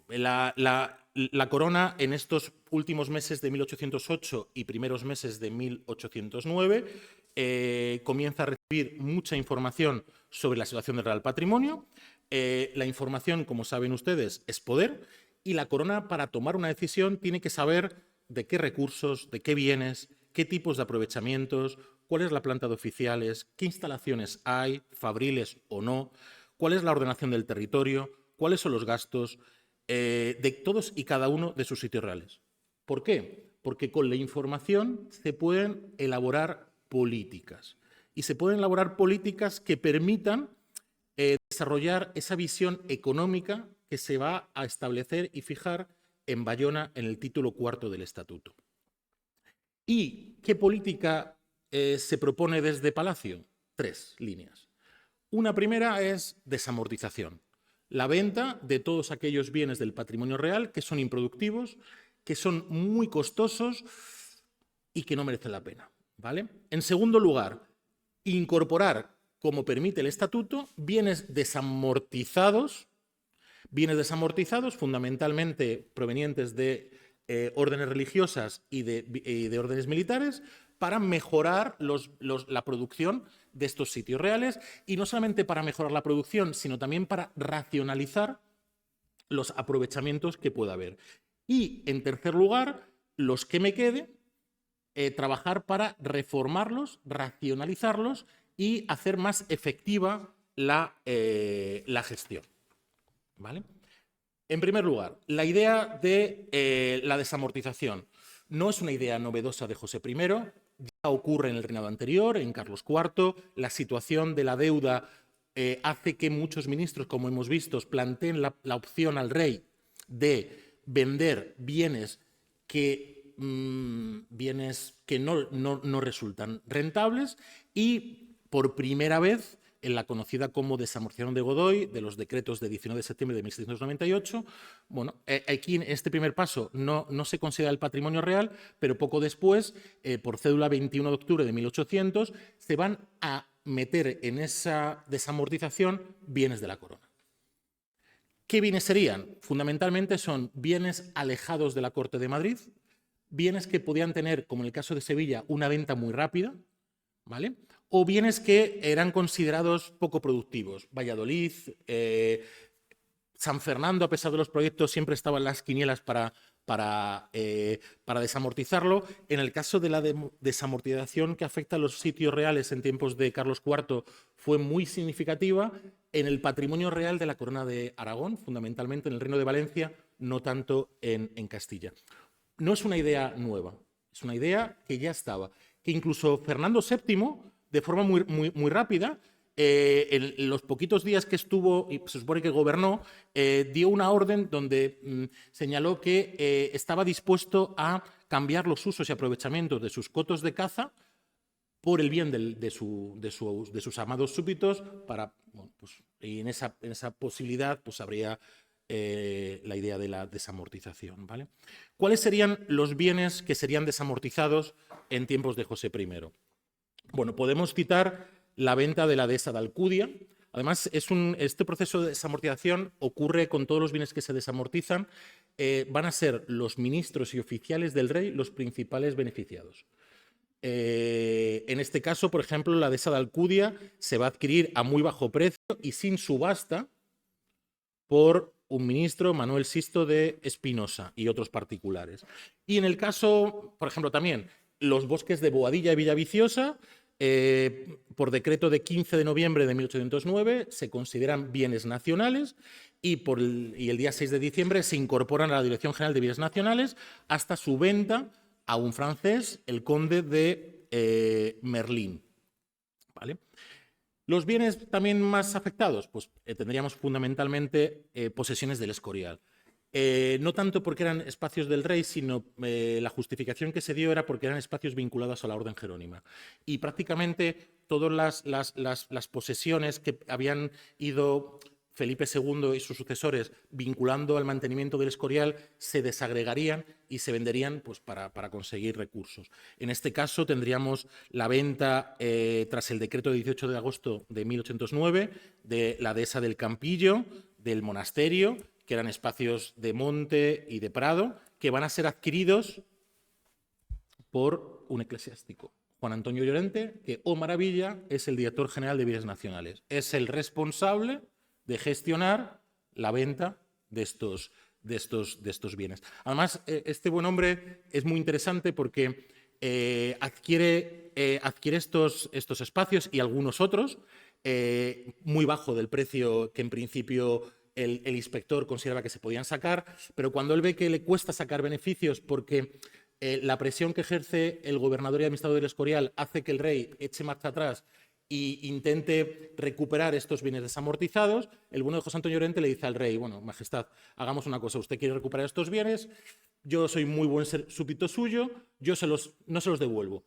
la corona en estos últimos meses de 1808 y primeros meses de 1809 comienza a recibir mucha información sobre la situación del Real Patrimonio. La información, como saben ustedes, es poder, y la corona, para tomar una decisión, tiene que saber de qué recursos, de qué bienes, qué tipos de aprovechamientos, cuál es la planta de oficiales, qué instalaciones hay, fabriles o no, cuál es la ordenación del territorio, cuáles son los gastos de todos y cada uno de sus sitios reales. ¿Por qué? Porque con la información se pueden elaborar políticas, y se pueden elaborar políticas que permitan desarrollar esa visión económica que se va a establecer y fijar en Bayona en el título 4 del Estatuto. ¿Y qué política se propone desde Palacio? 3 líneas. Una primera es desamortización. La venta de todos aquellos bienes del patrimonio real que son improductivos, que son muy costosos y que no merecen la pena, ¿vale? En segundo lugar, incorporar, como permite el estatuto, bienes desamortizados fundamentalmente provenientes de órdenes religiosas y de órdenes militares, para mejorar la producción de estos sitios reales, y no solamente para mejorar la producción, sino también para racionalizar los aprovechamientos que pueda haber. Y, en tercer lugar, los que me quede, trabajar para reformarlos, racionalizarlos y hacer más efectiva la gestión, ¿vale? En primer lugar, la idea de la desamortización no es una idea novedosa de José I, ya ocurre en el reinado anterior, en Carlos IV. La situación de la deuda hace que muchos ministros, como hemos visto, planteen la opción al rey de vender bienes que no resultan rentables, y por primera vez en la conocida como desamortización de Godoy, de los decretos de 19 de septiembre de 1698. Bueno, aquí en este primer paso no se considera el patrimonio real, pero poco después, por cédula 21 de octubre de 1800, se van a meter en esa desamortización bienes de la corona. ¿Qué bienes serían? Fundamentalmente son bienes alejados de la Corte de Madrid, bienes que podían tener, como en el caso de Sevilla, una venta muy rápida, ¿vale? O bienes que eran considerados poco productivos. Valladolid, San Fernando, a pesar de los proyectos, siempre estaban las quinielas para desamortizarlo. En el caso de la desamortización que afecta a los sitios reales en tiempos de Carlos IV, fue muy significativa. En el patrimonio real de la Corona de Aragón, fundamentalmente en el Reino de Valencia, no tanto en Castilla. No es una idea nueva, es una idea que ya estaba, que incluso Fernando VII, de forma muy rápida, en los poquitos días que estuvo, y se supone que gobernó, dio una orden donde señaló que estaba dispuesto a cambiar los usos y aprovechamientos de sus cotos de caza por el bien de sus amados súbditos, y en esa posibilidad pues habría la idea de la desamortización, ¿vale? ¿Cuáles serían los bienes que serían desamortizados en tiempos de José I? Bueno, podemos citar la venta de la dehesa de Alcudia. Además, este proceso de desamortización ocurre con todos los bienes que se desamortizan. Van a ser los ministros y oficiales del rey los principales beneficiados. En este caso, por ejemplo, la dehesa de Alcudia se va a adquirir a muy bajo precio y sin subasta por un ministro, Manuel Sisto de Espinosa, y otros particulares. Y en el caso, por ejemplo, también los bosques de Boadilla y Villaviciosa, por decreto de 15 de noviembre de 1809, se consideran bienes nacionales, y el día 6 de diciembre se incorporan a la Dirección General de Bienes Nacionales hasta su venta a un francés, el conde de Merlín, ¿vale? Los bienes también más afectados, pues tendríamos fundamentalmente posesiones del Escorial. No tanto porque eran espacios del rey, sino la justificación que se dio era porque eran espacios vinculados a la Orden Jerónima. Y prácticamente todas las posesiones que habían ido Felipe II y sus sucesores vinculando al mantenimiento del Escorial se desagregarían y se venderían pues, para conseguir recursos. En este caso tendríamos la venta, tras el decreto de 18 de agosto de 1809, de la dehesa del Campillo, del monasterio, que eran espacios de monte y de prado, que van a ser adquiridos por un eclesiástico, Juan Antonio Llorente, que, oh maravilla, es el director general de Bienes Nacionales. Es el responsable de gestionar la venta de estos bienes. Además, este buen hombre es muy interesante porque adquiere estos espacios y algunos otros muy bajo del precio que en principio el inspector consideraba que se podían sacar, pero cuando él ve que le cuesta sacar beneficios porque la presión que ejerce el gobernador y administrador del Escorial hace que el rey eche marcha atrás y intente recuperar estos bienes desamortizados, el bueno de José Antonio Llorente le dice al rey, bueno, majestad, hagamos una cosa, usted quiere recuperar estos bienes, yo soy muy buen súbdito suyo, yo no se los devuelvo,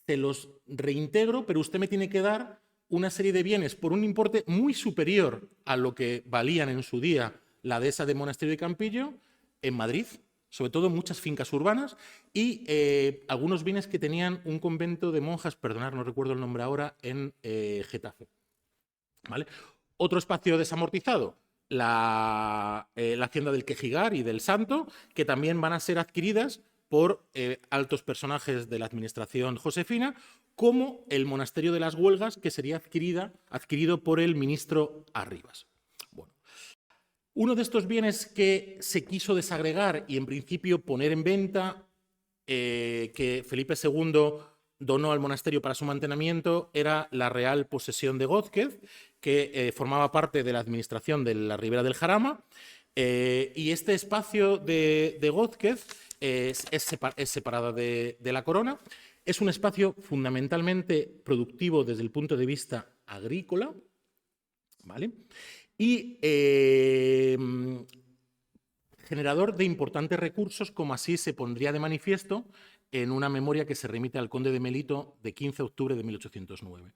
se los reintegro, pero usted me tiene que dar una serie de bienes por un importe muy superior a lo que valían en su día la dehesa de Monasterio de Campillo en Madrid, sobre todo muchas fincas urbanas y algunos bienes que tenían un convento de monjas, perdonad, no recuerdo el nombre ahora, en Getafe. ¿Vale? Otro espacio desamortizado, la hacienda del Quejigar y del Santo, que también van a ser adquiridas por altos personajes de la administración josefina, como el monasterio de las Huelgas, que sería adquirido por el ministro Arribas. Bueno, uno de estos bienes que se quiso desagregar y en principio poner en venta, que Felipe II donó al monasterio para su mantenimiento, era la Real Posesión de Gózquez, que formaba parte de la administración de la Ribera del Jarama, y este espacio de Gózquez es separado de la corona. Es un espacio fundamentalmente productivo desde el punto de vista agrícola, ¿vale? Y generador de importantes recursos, como así se pondría de manifiesto en una memoria que se remite al conde de Melito de 15 de octubre de 1809.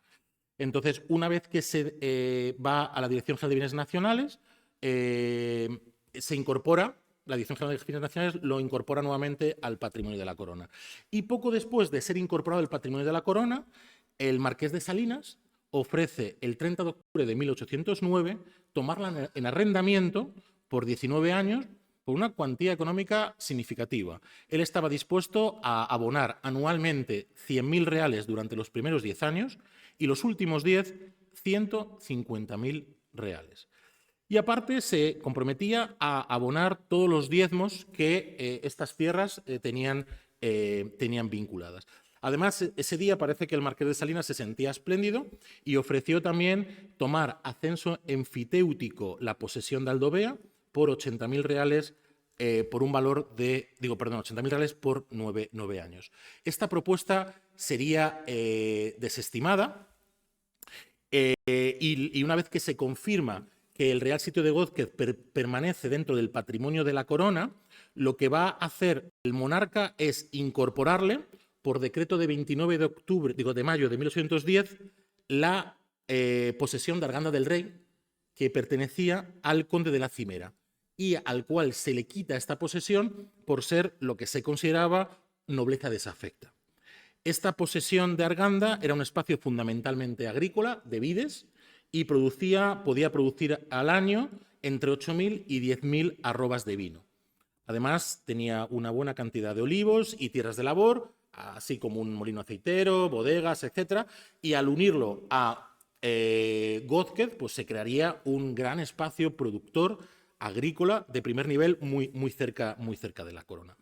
Entonces, una vez que se va a la Dirección General de Bienes Nacionales, se incorpora, la Dirección General de Bienes Nacionales lo incorpora nuevamente al patrimonio de la corona. Y poco después de ser incorporado al patrimonio de la corona, el marqués de Salinas ofrece el 30 de octubre de 1809 tomarla en arrendamiento por 19 años por una cuantía económica significativa. Él estaba dispuesto a abonar anualmente 100.000 reales durante los primeros 10 años y los últimos 10, 150.000 reales. Y aparte se comprometía a abonar todos los diezmos que estas tierras tenían vinculadas. Además, ese día parece que el marqués de Salinas se sentía espléndido y ofreció también tomar a censo emfitéutico la posesión de Aldovea por 80.000 reales por un valor de, 80.000 reales por 9 años. Esta propuesta sería desestimada y una vez que se confirma que el Real Sitio de Gózquez permanece dentro del patrimonio de la corona, lo que va a hacer el monarca es incorporarle, por decreto de 29 de mayo de 1810, la posesión de Arganda del Rey, que pertenecía al conde de la Cimera, y al cual se le quita esta posesión por ser lo que se consideraba nobleza desafecta. Esta posesión de Arganda era un espacio fundamentalmente agrícola, de vides, y podía producir al año entre 8.000 y 10.000 arrobas de vino. Además, tenía una buena cantidad de olivos y tierras de labor, así como un molino aceitero, bodegas, etc. Y al unirlo a Gózquez, pues se crearía un gran espacio productor agrícola de primer nivel muy cerca de la corona.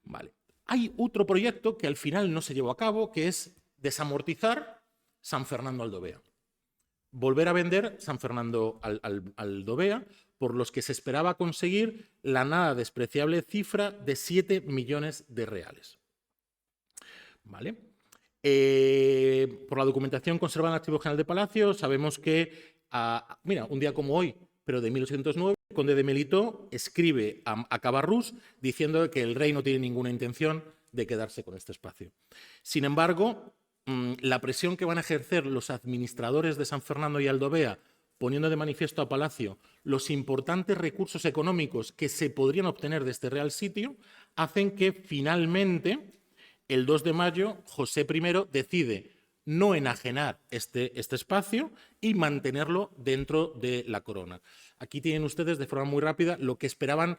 Vale. Hay otro proyecto que al final no se llevó a cabo, que es desamortizar San Fernando Aldovea. Volver a vender San Fernando Aldovea, por los que se esperaba conseguir la nada despreciable cifra de 7 millones de reales. ¿Vale? Por la documentación conservada en el Archivo General de Palacio, sabemos que, un día como hoy, pero de 1809, el conde de Melito escribe a Cabarrús diciendo que el rey no tiene ninguna intención de quedarse con este espacio. Sin embargo, la presión que van a ejercer los administradores de San Fernando y Aldovea, poniendo de manifiesto a Palacio los importantes recursos económicos que se podrían obtener de este Real Sitio, hacen que finalmente, el 2 de mayo, José I decide no enajenar este espacio y mantenerlo dentro de la corona. Aquí tienen ustedes de forma muy rápida lo que esperaban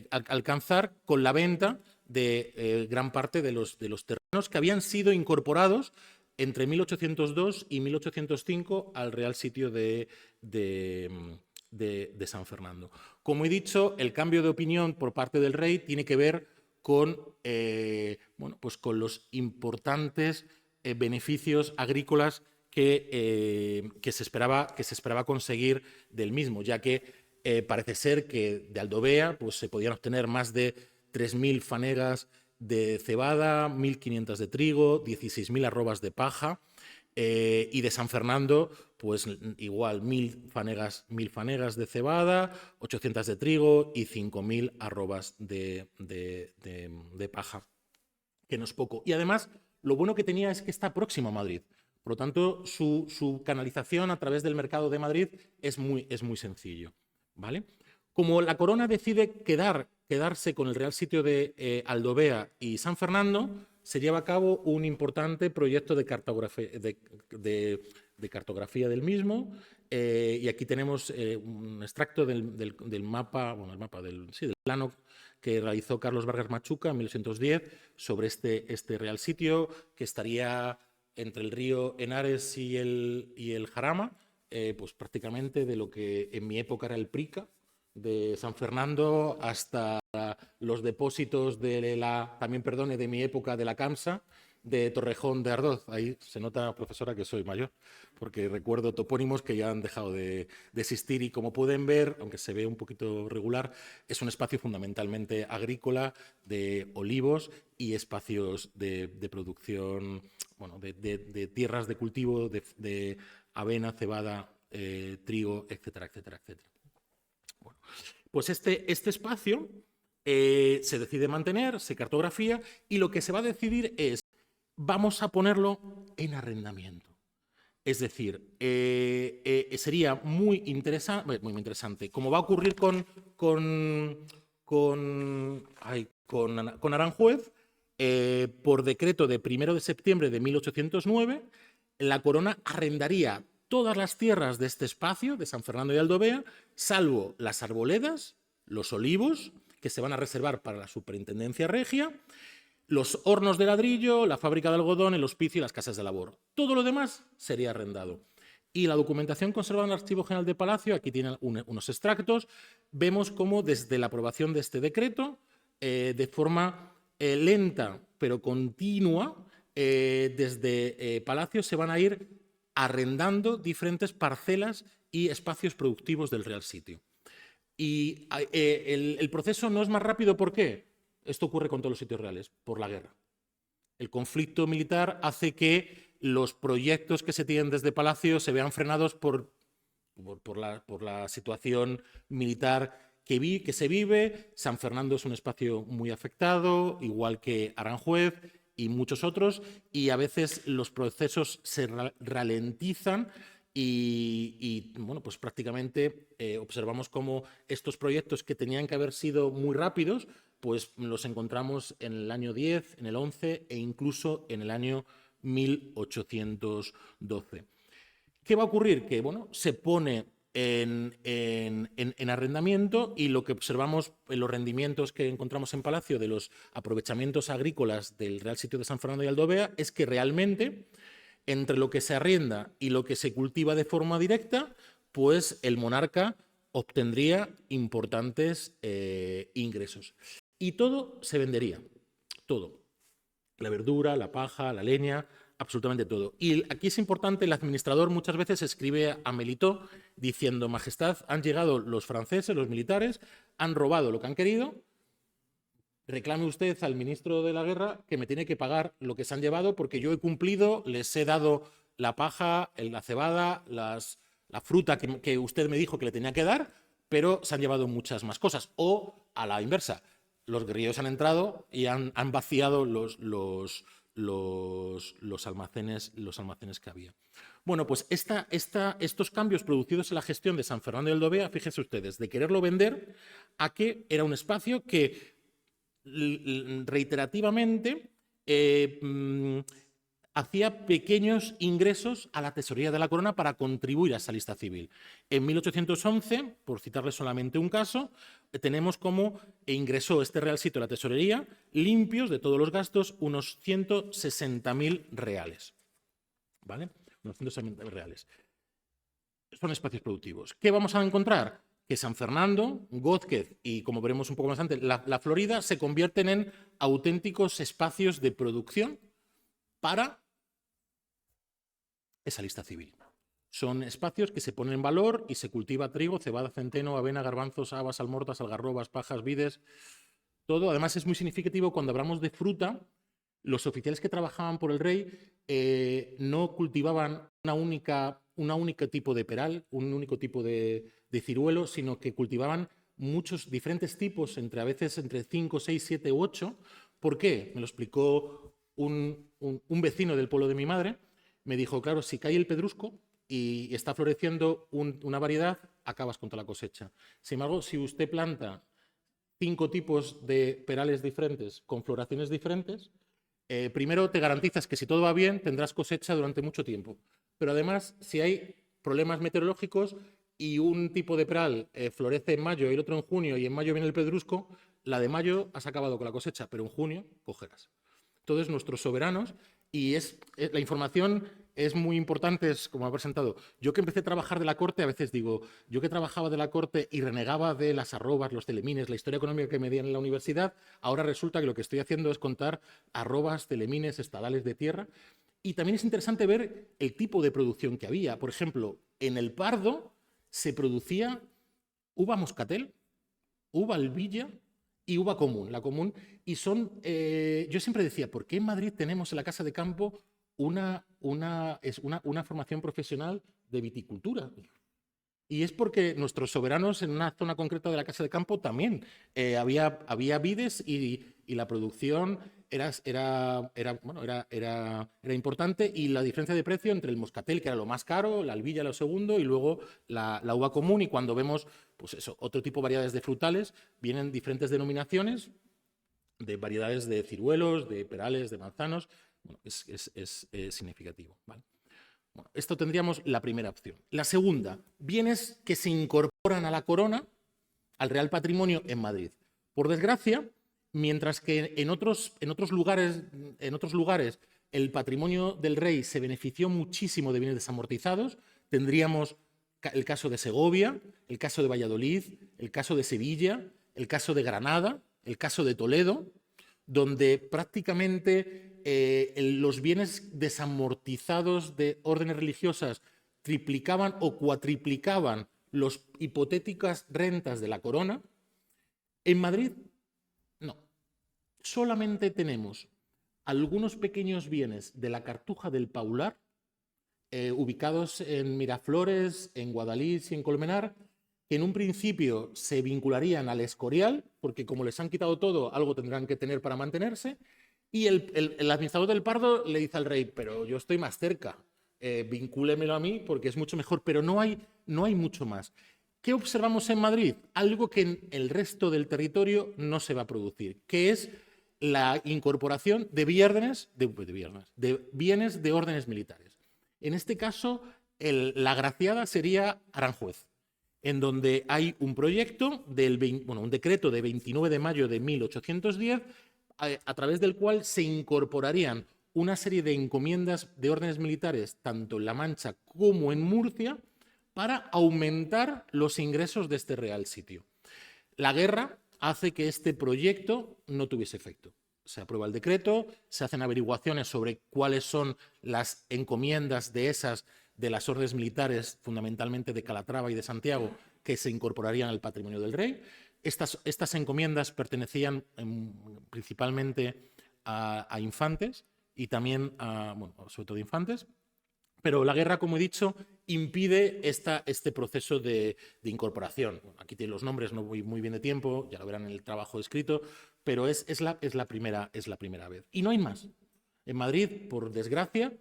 alcanzar con la venta de gran parte de los terrenos que habían sido incorporados entre 1802 y 1805 al Real Sitio de San Fernando. Como he dicho, el cambio de opinión por parte del rey tiene que ver con los importantes beneficios agrícolas que se esperaba conseguir del mismo, ya que parece ser que de Aldovea pues, se podían obtener más de 3.000 fanegas de cebada, 1.500 de trigo, 16.000 arrobas de paja, Y de San Fernando, pues igual 1.000 fanegas de cebada, 800 de trigo y 5.000 arrobas de paja, que no es poco. Y además, lo bueno que tenía es que está próximo a Madrid. Por lo tanto, su canalización a través del mercado de Madrid es muy sencillo, ¿vale? Como la corona decide quedarse con el Real Sitio de Aldovea y San Fernando, se lleva a cabo un importante proyecto de cartografía del mismo, y aquí tenemos un extracto del mapa, bueno, del plano que realizó Carlos Vargas Machuca en 1810 sobre este Real Sitio, que estaría entre el río Henares y el Jarama, pues prácticamente de lo que en mi época era el Prica, de San Fernando hasta los depósitos de de mi época, de la Camsa, de Torrejón de Ardoz. Ahí se nota, profesora, que soy mayor, porque recuerdo topónimos que ya han dejado de existir y, como pueden ver, aunque se ve un poquito regular, es un espacio fundamentalmente agrícola, de olivos y espacios de producción, bueno, de tierras de cultivo, de avena, cebada, trigo, etcétera, etcétera, etcétera. Bueno, pues este espacio se decide mantener, se cartografía, y lo que se va a decidir es: vamos a ponerlo en arrendamiento. Es decir, sería muy interesante, como va a ocurrir con Aranjuez, por decreto de 1 de septiembre de 1809, la corona arrendaría todas las tierras de este espacio, de San Fernando y Aldovea, salvo las arboledas, los olivos, que se van a reservar para la superintendencia regia, los hornos de ladrillo, la fábrica de algodón, el hospicio y las casas de labor. Todo lo demás sería arrendado. Y la documentación conservada en el Archivo General de Palacio, aquí tiene unos extractos, vemos cómo desde la aprobación de este decreto, de forma lenta pero continua, desde Palacio se van a ir arrendando diferentes parcelas y espacios productivos del Real Sitio. Y el proceso no es más rápido, ¿por qué? Esto ocurre con todos los sitios reales, por la guerra. El conflicto militar hace que los proyectos que se tienen desde Palacio se vean frenados por la situación militar que se vive. San Fernando es un espacio muy afectado, igual que Aranjuez y muchos otros, y a veces los procesos se ralentizan y bueno, pues prácticamente observamos cómo estos proyectos que tenían que haber sido muy rápidos, pues los encontramos en el año 10, en el 11 e incluso en el año 1812. ¿Qué va a ocurrir? Que bueno, se pone en arrendamiento, y lo que observamos en los rendimientos que encontramos en Palacio de los aprovechamientos agrícolas del Real Sitio de San Fernando y Aldovea es que realmente, entre lo que se arrienda y lo que se cultiva de forma directa, pues el monarca obtendría importantes ingresos. Y todo se vendería, todo. La verdura, la paja, la leña, absolutamente todo. Y aquí es importante, el administrador muchas veces escribe a Melitó diciendo: Majestad, han llegado los franceses, los militares, han robado lo que han querido, reclame usted al ministro de la guerra que me tiene que pagar lo que se han llevado, porque yo he cumplido, les he dado la paja, la cebada, la fruta que usted me dijo que le tenía que dar, pero se han llevado muchas más cosas. O a la inversa, los guerrilleros han entrado y han vaciado los almacenes que había. Bueno, pues estos cambios producidos en la gestión de San Fernando y Aldovea, fíjense ustedes, de quererlo vender a que era un espacio que reiterativamente hacía pequeños ingresos a la tesorería de la corona para contribuir a esa lista civil. En 1811, por citarles solamente un caso, tenemos cómo ingresó este Real Sitio a la tesorería, limpios de todos los gastos, unos 160.000 reales. ¿Vale? Unos 160.000 reales. Son espacios productivos. ¿Qué vamos a encontrar? Que San Fernando, Gózquez y, como veremos un poco más antes, la Florida se convierten en auténticos espacios de producción para esa lista civil. Son espacios que se ponen en valor y se cultiva trigo, cebada, centeno, avena, garbanzos, habas, almortas, algarrobas, pajas, vides, todo. Además, es muy significativo cuando hablamos de fruta, los oficiales que trabajaban por el rey no cultivaban un único tipo de peral, un único tipo de ciruelo, sino que cultivaban muchos diferentes tipos, a veces entre 5, 6, 7 u 8. ¿Por qué? Me lo explicó un vecino del pueblo de mi madre. Me dijo, claro, si cae el pedrusco y está floreciendo una variedad, acabas con toda la cosecha. Sin embargo, si usted planta 5 tipos de perales diferentes con floraciones diferentes, primero te garantizas que si todo va bien tendrás cosecha durante mucho tiempo. Pero además, si hay problemas meteorológicos y un tipo de peral florece en mayo y el otro en junio y en mayo viene el pedrusco, la de mayo has acabado con la cosecha, pero en junio cogerás. Entonces, nuestros soberanos, y la información es muy importante, es como ha presentado. Yo que empecé a trabajar de la corte, a veces digo, yo que trabajaba de la corte y renegaba de las arrobas, los telemines, la historia económica que me dieron en la universidad, ahora resulta que lo que estoy haciendo es contar arrobas, telemines, estadales de tierra. Y también es interesante ver el tipo de producción que había. Por ejemplo, en el Pardo se producía uva moscatel, uva albilla y uva común, la común. Y yo siempre decía, ¿por qué en Madrid tenemos en la Casa de Campo una formación profesional de viticultura? Y es porque nuestros soberanos en una zona concreta de la Casa de Campo también había vides y la producción era importante, y la diferencia de precio entre el moscatel, que era lo más caro, la albilla lo segundo, y luego la uva común. Y cuando vemos pues eso, otro tipo de variedades de frutales, vienen diferentes denominaciones de variedades de ciruelos, de perales, de manzanos. Bueno, es significativo, ¿vale? Bueno, esto tendríamos la primera opción. La segunda, bienes que se incorporan a la corona, al Real Patrimonio en Madrid. Por desgracia, mientras que en otros lugares el patrimonio del rey se benefició muchísimo de bienes desamortizados, tendríamos el caso de Segovia, el caso de Valladolid, el caso de Sevilla, el caso de Granada, el caso de Toledo, donde prácticamente los bienes desamortizados de órdenes religiosas triplicaban o cuatriplicaban las hipotéticas rentas de la corona. En Madrid, no. Solamente tenemos algunos pequeños bienes de la Cartuja del Paular, ubicados en Miraflores, en Guadalix y en Colmenar, que en un principio se vincularían al Escorial, porque como les han quitado todo, algo tendrán que tener para mantenerse. Y el administrador del Pardo le dice al rey, pero yo estoy más cerca, vincúlemelo a mí porque es mucho mejor, pero no hay mucho más. ¿Qué observamos en Madrid? Algo que en el resto del territorio no se va a producir, que es la incorporación de bienes de órdenes militares. En este caso, la agraciada sería Aranjuez, en donde hay un proyecto, un decreto de 29 de mayo de 1810, a través del cual se incorporarían una serie de encomiendas de órdenes militares, tanto en La Mancha como en Murcia, para aumentar los ingresos de este real sitio. La guerra hace que este proyecto no tuviese efecto. Se aprueba el decreto, se hacen averiguaciones sobre cuáles son las encomiendas de las órdenes militares, fundamentalmente de Calatrava y de Santiago, que se incorporarían al patrimonio del rey. Estas encomiendas pertenecían principalmente a infantes y también sobre todo infantes, pero la guerra, como he dicho, impide este proceso de incorporación. Bueno, aquí tienen los nombres, no voy muy bien de tiempo, ya lo verán en el trabajo escrito, pero es la primera vez. Y no hay más. En Madrid, por desgracia,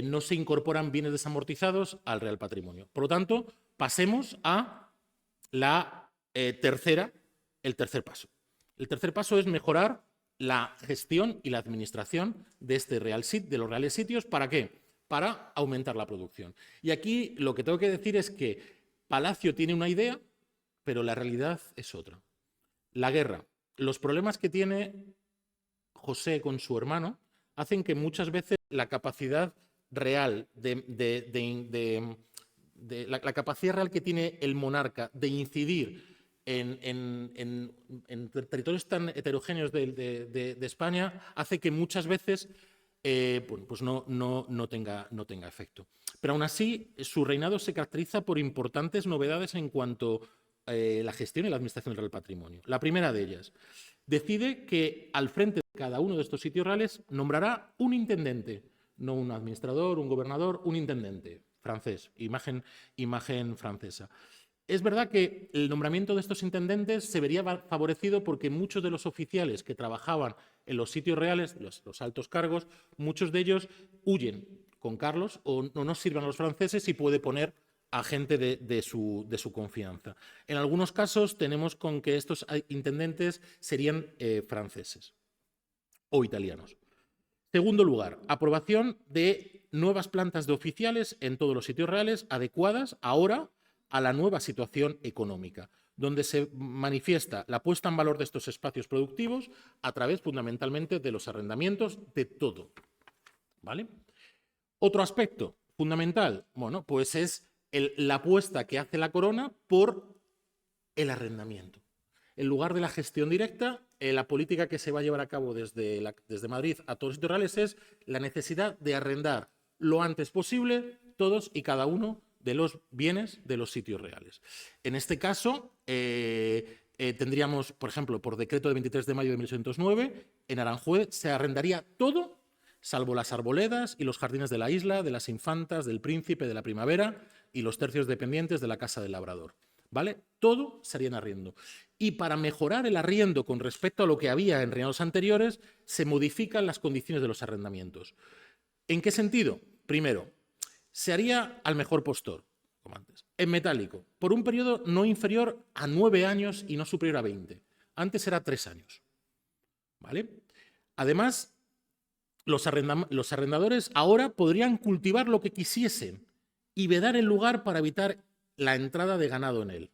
no se incorporan bienes desamortizados al Real Patrimonio. Por lo tanto, pasemos a el tercer paso. El tercer paso es mejorar la gestión y la administración de de los reales sitios. ¿Para qué? Para aumentar la producción. Y aquí lo que tengo que decir es que Palacio tiene una idea, pero la realidad es otra. La guerra, los problemas que tiene José con su hermano, hacen que muchas veces la capacidad real la capacidad real que tiene el monarca de incidir en territorios tan heterogéneos de España hace que muchas veces pues no tenga efecto. Pero aún así, su reinado se caracteriza por importantes novedades en cuanto a la gestión y la administración del Real Patrimonio. La primera de ellas, decide que al frente del cada uno de estos sitios reales nombrará un intendente, no un administrador, un gobernador, un intendente francés, imagen francesa. Es verdad que el nombramiento de estos intendentes se vería favorecido porque muchos de los oficiales que trabajaban en los sitios reales, los altos cargos, muchos de ellos huyen con Carlos o no nos sirven a los franceses y puede poner a gente de su confianza. En algunos casos tenemos con que estos intendentes serían franceses o italianos. Segundo lugar, aprobación de nuevas plantas de oficiales en todos los sitios reales adecuadas ahora a la nueva situación económica, donde se manifiesta la puesta en valor de estos espacios productivos a través fundamentalmente de los arrendamientos de todo. ¿Vale? Otro aspecto fundamental, bueno, pues es la apuesta que hace la Corona por el arrendamiento. En lugar de la gestión directa, la política que se va a llevar a cabo desde Madrid a todos los sitios reales es la necesidad de arrendar lo antes posible todos y cada uno de los bienes de los sitios reales. En este caso, tendríamos, por ejemplo, por decreto de 23 de mayo de 1809, en Aranjuez se arrendaría todo, salvo las arboledas y los jardines de la isla, de las infantas, del príncipe, de la primavera y los tercios dependientes de la casa del labrador. ¿Vale? Todo sería en arriendo. Y para mejorar el arriendo con respecto a lo que había en reinados anteriores, se modifican las condiciones de los arrendamientos. ¿En qué sentido? Primero, se haría al mejor postor, como antes, en metálico, por un periodo no inferior a 9 años y no superior a 20. Antes era 3 años. ¿Vale? Además, los arrendadores ahora podrían cultivar lo que quisiesen y vedar el lugar para evitar la entrada de ganado en él.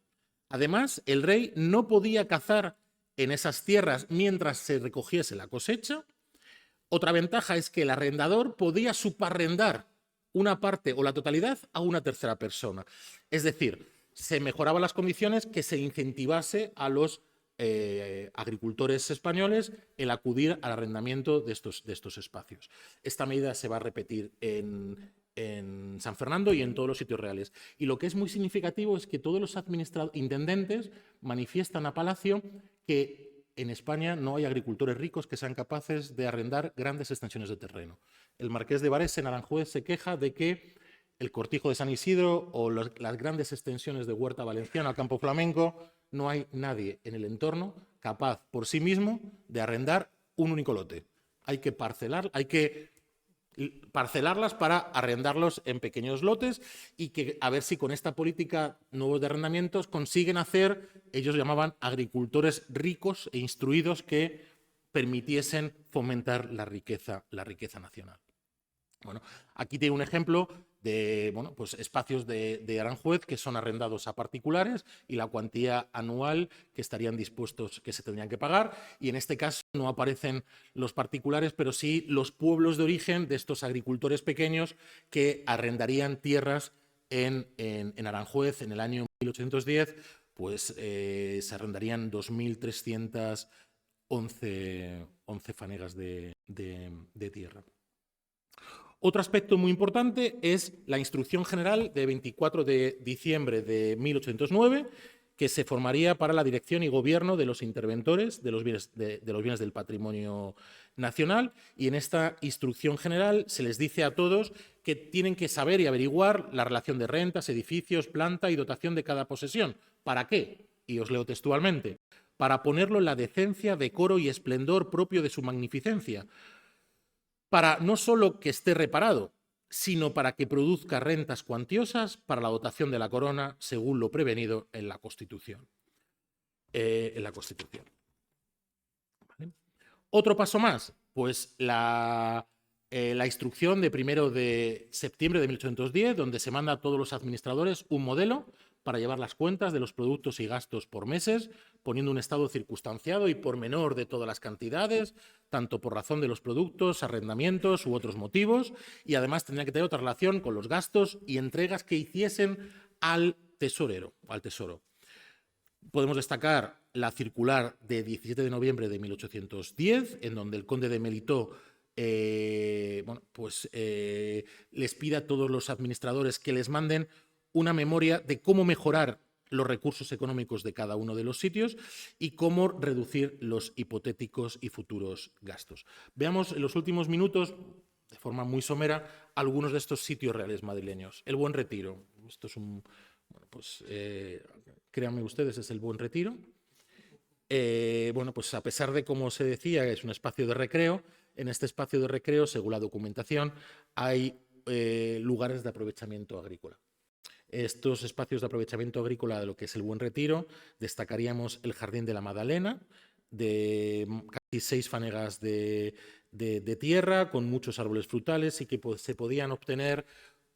Además, el rey no podía cazar en esas tierras mientras se recogiese la cosecha. Otra ventaja es que el arrendador podía subarrendar una parte o la totalidad a una tercera persona. Es decir, se mejoraban las condiciones que se incentivase a los agricultores españoles el acudir al arrendamiento de estos espacios. Esta medida se va a repetir en San Fernando y en todos los sitios reales. Y lo que es muy significativo es que todos los intendentes manifiestan a Palacio que en España no hay agricultores ricos que sean capaces de arrendar grandes extensiones de terreno. El marqués de Varese en Aranjuez se queja de que el Cortijo de San Isidro o las grandes extensiones de Huerta Valenciana, Campo Flamenco, no hay nadie en el entorno capaz por sí mismo de arrendar un único lote. Hay que parcelarlas para arrendarlos en pequeños lotes y que a ver si con esta política nuevos de arrendamientos consiguen hacer, ellos llamaban agricultores ricos e instruidos que permitiesen fomentar la riqueza nacional. Bueno, aquí tiene un ejemplo de pues espacios de Aranjuez que son arrendados a particulares y la cuantía anual que estarían dispuestos, que se tendrían que pagar. Y en este caso no aparecen los particulares, pero sí los pueblos de origen de estos agricultores pequeños que arrendarían tierras en Aranjuez en el año 1810, pues se arrendarían 2.311 fanegas de tierra. Otro aspecto muy importante es la Instrucción General de 24 de diciembre de 1809, que se formaría para la dirección y gobierno de los interventores de los bienes del patrimonio nacional. Y en esta Instrucción General se les dice a todos que tienen que saber y averiguar la relación de rentas, edificios, planta y dotación de cada posesión. ¿Para qué? Y os leo textualmente. Para ponerlo en la decencia, decoro y esplendor propio de su magnificencia, para no solo que esté reparado, sino para que produzca rentas cuantiosas para la dotación de la corona, según lo prevenido en la Constitución. ¿Vale? Otro paso más, pues la instrucción de 1 de septiembre de 1810, donde se manda a todos los administradores un modelo para llevar las cuentas de los productos y gastos por meses, poniendo un estado circunstanciado y pormenor de todas las cantidades, tanto por razón de los productos, arrendamientos u otros motivos, y además tendría que tener otra relación con los gastos y entregas que hiciesen al tesorero, al tesoro. Podemos destacar la circular de 17 de noviembre de 1810, en donde el conde de Melitó les pide a todos los administradores que les manden una memoria de cómo mejorar los recursos económicos de cada uno de los sitios y cómo reducir los hipotéticos y futuros gastos. Veamos en los últimos minutos, de forma muy somera, algunos de estos sitios reales madrileños. El Buen Retiro. Esto es un... Bueno, pues créanme ustedes, es el Buen Retiro. Bueno, pues a pesar de, como se decía, es un espacio de recreo, en este espacio de recreo, según la documentación, hay lugares de aprovechamiento agrícola. Estos espacios de aprovechamiento agrícola de lo que es el Buen Retiro, destacaríamos el Jardín de la Magdalena, de casi 6 fanegas de tierra, con muchos árboles frutales y que se podían obtener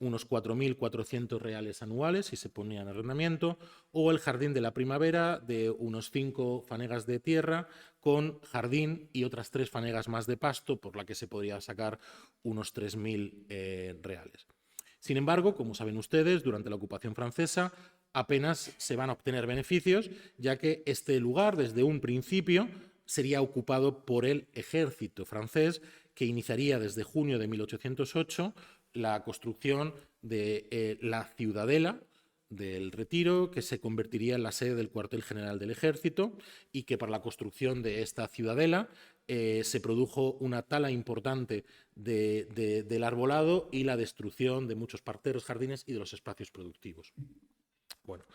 unos 4.400 reales anuales si se ponían en arrendamiento, o el Jardín de la Primavera de unos 5 fanegas de tierra con jardín y otras 3 fanegas más de pasto, por la que se podría sacar unos 3.000 reales. Sin embargo, como saben ustedes, durante la ocupación francesa apenas se van a obtener beneficios, ya que este lugar, desde un principio, sería ocupado por el ejército francés, que iniciaría desde junio de 1808 la construcción de la Ciudadela del Retiro, que se convertiría en la sede del cuartel general del ejército, y que para la construcción de esta ciudadela se produjo una tala importante del arbolado y la destrucción de muchos parterres, jardines y de los espacios productivos. Bueno,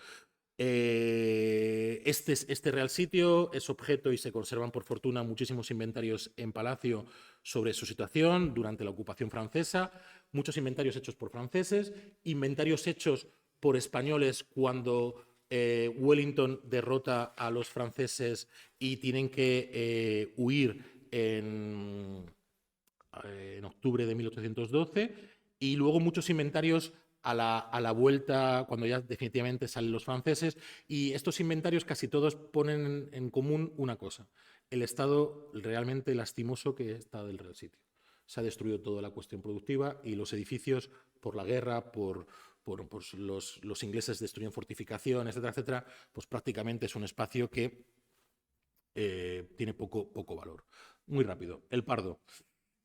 este Real Sitio es objeto y se conservan, por fortuna, muchísimos inventarios en Palacio sobre su situación durante la ocupación francesa, muchos inventarios hechos por franceses, inventarios hechos por españoles cuando Wellington derrota a los franceses y tienen que huir en octubre de 1812, y luego muchos inventarios a la vuelta, cuando ya definitivamente salen los franceses, y estos inventarios casi todos ponen en común una cosa: el estado realmente lastimoso que está del Real Sitio. Se ha destruido toda la cuestión productiva y los edificios, por la guerra, por los ingleses destruyen fortificaciones, etcétera, etcétera, pues prácticamente es un espacio que tiene poco valor. Muy rápido, el Pardo.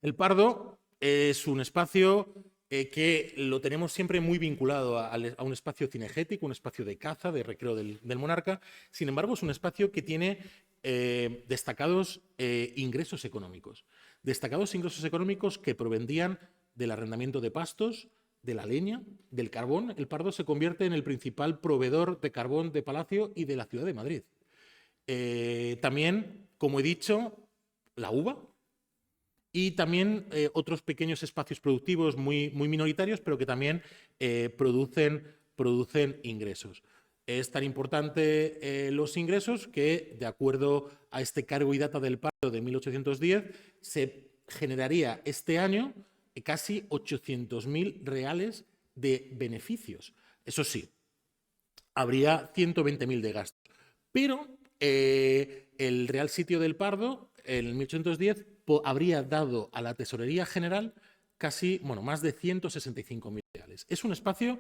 El Pardo es un espacio que lo tenemos siempre muy vinculado a un espacio cinegético, un espacio de caza, de recreo del monarca. Sin embargo, es un espacio que tiene destacados ingresos económicos. Destacados ingresos económicos que provendrían del arrendamiento de pastos, de la leña, del carbón. El Pardo se convierte en el principal proveedor de carbón de Palacio y de la ciudad de Madrid. También, como he dicho, la uva y también otros pequeños espacios productivos muy minoritarios, pero que también producen ingresos. Es tan importante los ingresos que, de acuerdo a este cargo y data del Pardo de 1810, se generaría este año casi 800.000 reales de beneficios. Eso sí, habría 120.000 de gastos. Pero el Real Sitio del Pardo, en 1810, habría dado a la Tesorería General más de 165.000 reales. Es un espacio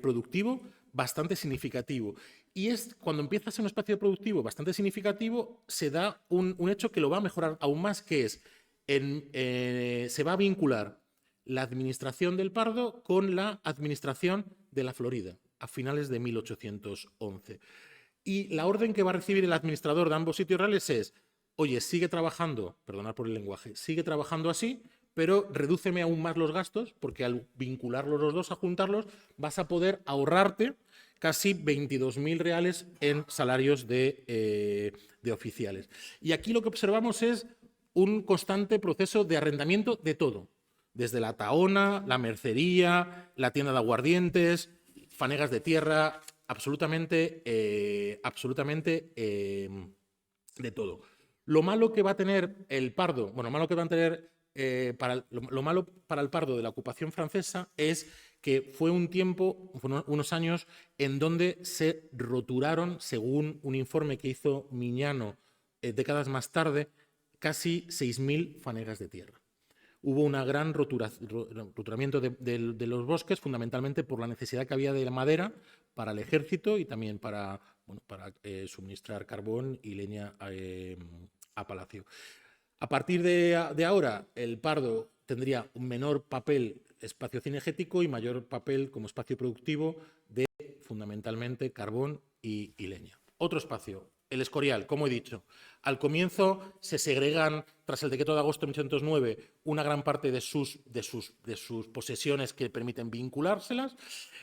productivo bastante significativo. Y cuando empieza a ser un espacio productivo bastante significativo, se da un hecho que lo va a mejorar aún más, que es se va a vincular la administración del Pardo con la administración de la Florida a finales de 1811. Y la orden que va a recibir el administrador de ambos sitios reales es: oye, sigue trabajando, perdonad por el lenguaje, sigue trabajando así, pero redúceme aún más los gastos, porque al vincularlos los dos, a juntarlos, vas a poder ahorrarte casi 22.000 reales en salarios de oficiales. Y aquí lo que observamos es un constante proceso de arrendamiento de todo, desde la tahona, la mercería, la tienda de aguardientes, fanegas de tierra, absolutamente de todo. Lo malo que va a tener el Pardo, lo malo para el Pardo de la ocupación francesa es que fue unos años en donde se roturaron, según un informe que hizo Miñano décadas más tarde, casi 6.000 fanegas de tierra. Hubo un gran roturamiento de los bosques, fundamentalmente por la necesidad que había de la madera para el ejército y también para suministrar carbón y leña a Palacio. A partir de ahora, el Pardo tendría un menor papel espacio cinegético y mayor papel como espacio productivo de fundamentalmente carbón y leña. Otro espacio, el Escorial, como he dicho. Al comienzo se segregan, tras el decreto de agosto de 1809, una gran parte de sus posesiones que permiten vinculárselas.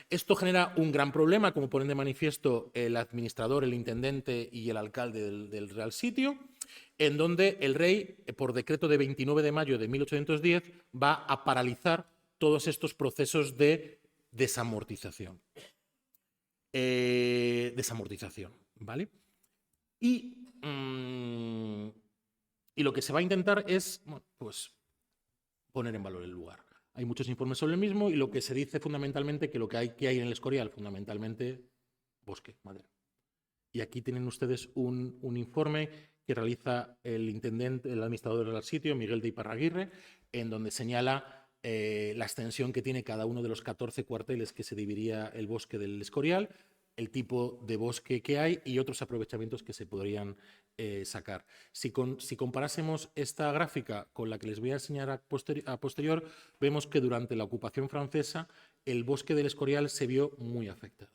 Esto genera un gran problema, como ponen de manifiesto el administrador, el intendente y el alcalde del Real Sitio, en donde el rey, por decreto de 29 de mayo de 1810, va a paralizar todos estos procesos de desamortización. ¿Vale? Y lo que se va a intentar es, bueno, pues, poner en valor el lugar. Hay muchos informes sobre el mismo y lo que se dice fundamentalmente que lo que hay en el Escorial, fundamentalmente, bosque, madera. Y aquí tienen ustedes un informe que realiza el intendente, el administrador del sitio, Miguel de Iparraguirre, en donde señala la extensión que tiene cada uno de los 14 cuarteles que se dividiría el bosque del Escorial, el tipo de bosque que hay y otros aprovechamientos que se podrían sacar. Si comparásemos esta gráfica con la que les voy a enseñar a posterior, vemos que durante la ocupación francesa el bosque del Escorial se vio muy afectado.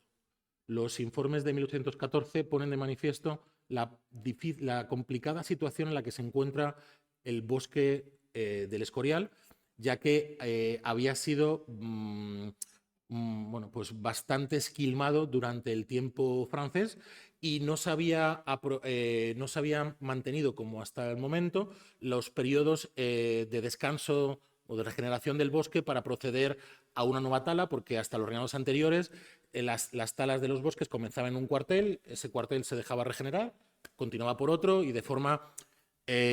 Los informes de 1814 ponen de manifiesto la complicada situación en la que se encuentra el bosque del Escorial, ya que había sido bueno, pues bastante esquilmado durante el tiempo francés y no se había mantenido como hasta el momento los periodos de descanso o de regeneración del bosque para proceder a una nueva tala, porque hasta los reinados anteriores las talas de los bosques comenzaban en un cuartel, ese cuartel se dejaba regenerar, continuaba por otro y de forma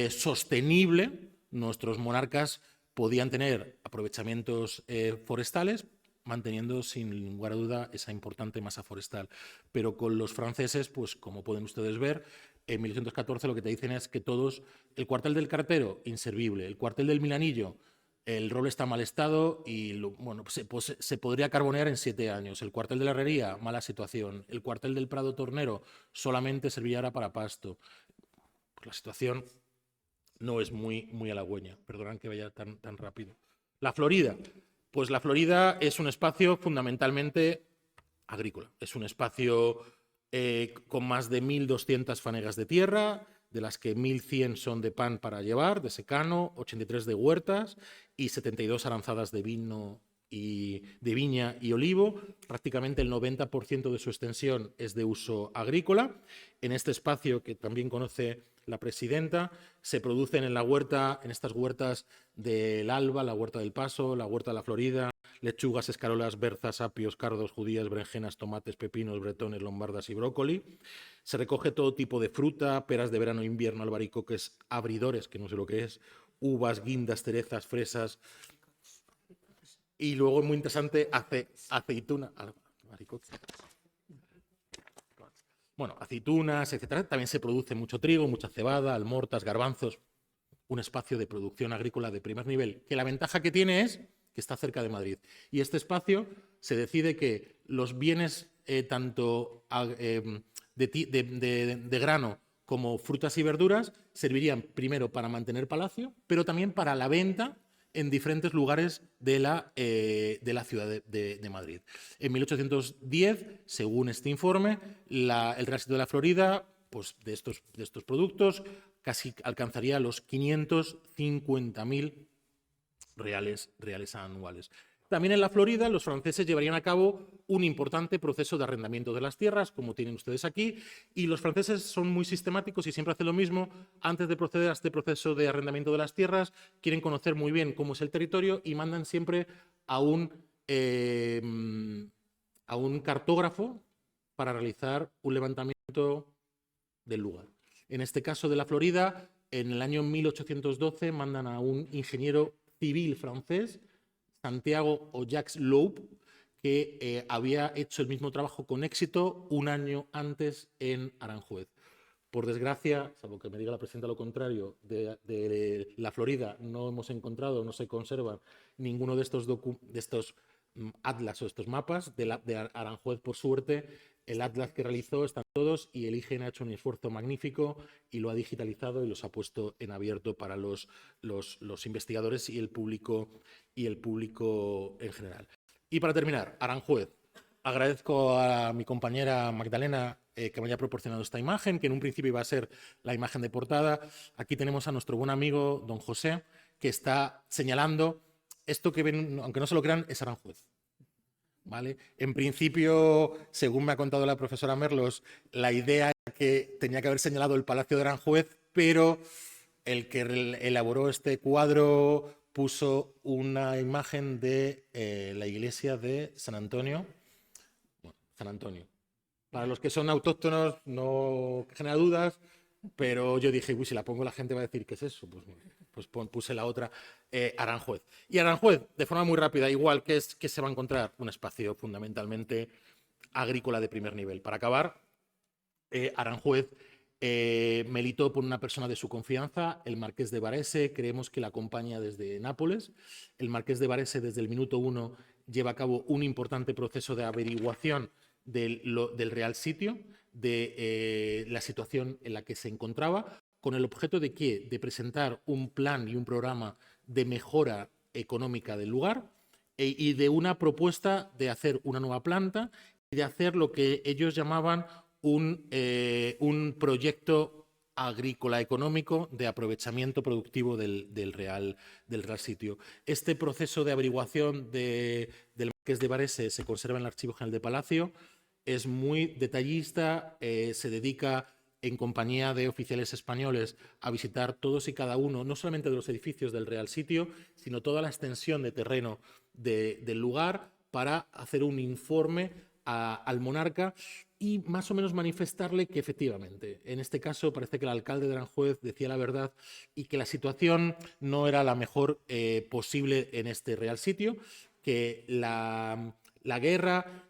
sostenible nuestros monarcas podían tener aprovechamientos forestales, manteniendo sin lugar a duda esa importante masa forestal. Pero con los franceses, pues como pueden ustedes ver, en 1814 lo que te dicen es que todos, el cuartel del Cartero, inservible, el cuartel del Milanillo, el roble está en mal estado y bueno, pues se podría carbonear en 7 años. El cuartel de la Herrería, mala situación. El cuartel del Prado Tornero solamente servirá para pasto. Pues la situación no es muy halagüeña. Perdonad que vaya tan rápido. La Florida. Pues la Florida es un espacio fundamentalmente agrícola. Es un espacio con más de 1.200 fanegas de tierra, de las que 1.100 son de pan para llevar, de secano, 83 de huertas y 72 aranzadas de vino y de viña y olivo. Prácticamente el 90% de su extensión es de uso agrícola. En este espacio, que también conoce la presidenta, se producen en estas huertas del Alba, la huerta del Paso, la huerta de la Florida, lechugas, escarolas, berzas, apios, cardos, judías, berenjenas, tomates, pepinos, bretones, lombardas y brócoli. Se recoge todo tipo de fruta, peras de verano e invierno, albaricoques, abridores, que no sé lo que es, uvas, guindas, cerezas, fresas. Y luego, muy interesante, aceituna. Bueno, aceitunas, etcétera. También se produce mucho trigo, mucha cebada, almortas, garbanzos. Un espacio de producción agrícola de primer nivel, que la ventaja que tiene es que está cerca de Madrid. Y este espacio se decide que los bienes tanto de grano como frutas y verduras servirían primero para mantener palacio, pero también para la venta en diferentes lugares de la ciudad de Madrid. En 1810, según este informe, el Real Sitio de la Florida, pues de estos productos, casi alcanzaría los 550.000 reales anuales. También en la Florida, los franceses llevarían a cabo un importante proceso de arrendamiento de las tierras, como tienen ustedes aquí, y los franceses son muy sistemáticos y siempre hacen lo mismo. Antes de proceder a este proceso de arrendamiento de las tierras, quieren conocer muy bien cómo es el territorio y mandan siempre a un cartógrafo para realizar un levantamiento del lugar. En este caso de la Florida, en el año 1812 mandan a un ingeniero civil francés, Santiago o Jacques Loup, que había hecho el mismo trabajo con éxito un año antes en Aranjuez. Por desgracia, salvo que me diga la presidenta lo contrario, de la Florida no hemos encontrado, no se conservan ninguno de estos atlas o estos mapas. De Aranjuez, por suerte, el atlas que realizó, están todos, y el IGN ha hecho un esfuerzo magnífico y lo ha digitalizado y los ha puesto en abierto para los investigadores y el público en general. Y para terminar, Aranjuez. Agradezco a mi compañera Magdalena que me haya proporcionado esta imagen, que en un principio iba a ser la imagen de portada. Aquí tenemos a nuestro buen amigo don José, que está señalando esto que ven, aunque no se lo crean, es Aranjuez. ¿Vale? En principio, según me ha contado la profesora Merlos, la idea era que tenía que haber señalado el Palacio de Aranjuez, pero el que elaboró este cuadro puso una imagen de la iglesia de San Antonio. Bueno, San Antonio. Para los que son autóctonos no genera dudas, pero yo dije, uy, si la pongo la gente va a decir, ¿qué es eso? Pues puse la otra, Aranjuez. Y Aranjuez, de forma muy rápida, igual que se va a encontrar un espacio fundamentalmente agrícola de primer nivel. Para acabar, Aranjuez militó por una persona de su confianza, el Marqués de Varese, creemos que la acompaña desde Nápoles. El Marqués de Varese, desde el minuto 1, lleva a cabo un importante proceso de averiguación del real sitio, de la situación en la que se encontraba, con el objeto de ¿qué? De presentar un plan y un programa de mejora económica del lugar y de una propuesta de hacer una nueva planta y de hacer lo que ellos llamaban un proyecto agrícola económico de aprovechamiento productivo del real sitio. Este proceso de averiguación del Marqués de Varese se conserva en el Archivo General de Palacio, es muy detallista, se dedica en compañía de oficiales españoles a visitar todos y cada uno, no solamente de los edificios del real sitio, sino toda la extensión de terreno del lugar para hacer un informe al monarca y más o menos manifestarle que efectivamente, en este caso parece que el alcalde de Aranjuez decía la verdad y que la situación no era la mejor posible en este real sitio, que la guerra,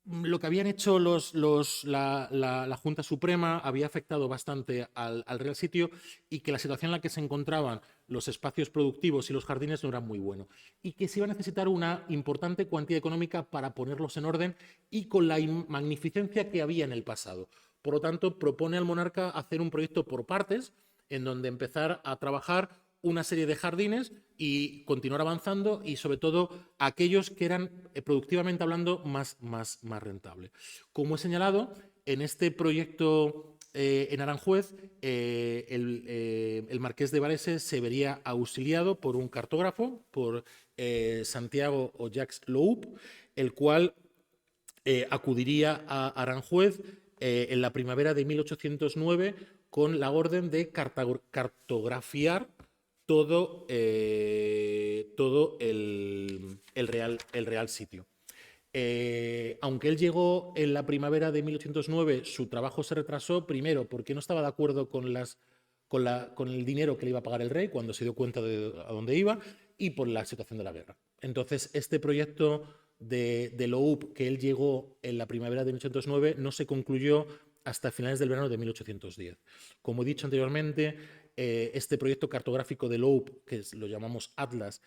lo que habían hecho la Junta Suprema había afectado bastante al real sitio y que la situación en la que se encontraban los espacios productivos y los jardines no era muy bueno y que se iba a necesitar una importante cuantía económica para ponerlos en orden y con la magnificencia que había en el pasado. Por lo tanto, propone al monarca hacer un proyecto por partes en donde empezar a trabajar una serie de jardines y continuar avanzando y sobre todo aquellos que eran productivamente hablando más rentables. Como he señalado, en este proyecto en Aranjuez el Marqués de Varese se vería auxiliado por un cartógrafo, por Santiago o Jacques Loup, el cual acudiría a Aranjuez en la primavera de 1809 con la orden de cartografiar todo el real sitio. Aunque él llegó en la primavera de 1809, su trabajo se retrasó, primero porque no estaba de acuerdo con el dinero que le iba a pagar el rey cuando se dio cuenta de a dónde iba y por la situación de la guerra. Entonces, este proyecto de Loup, que él llegó en la primavera de 1809, no se concluyó hasta finales del verano de 1810. Como he dicho anteriormente, este proyecto cartográfico de Loup, que lo llamamos Atlas,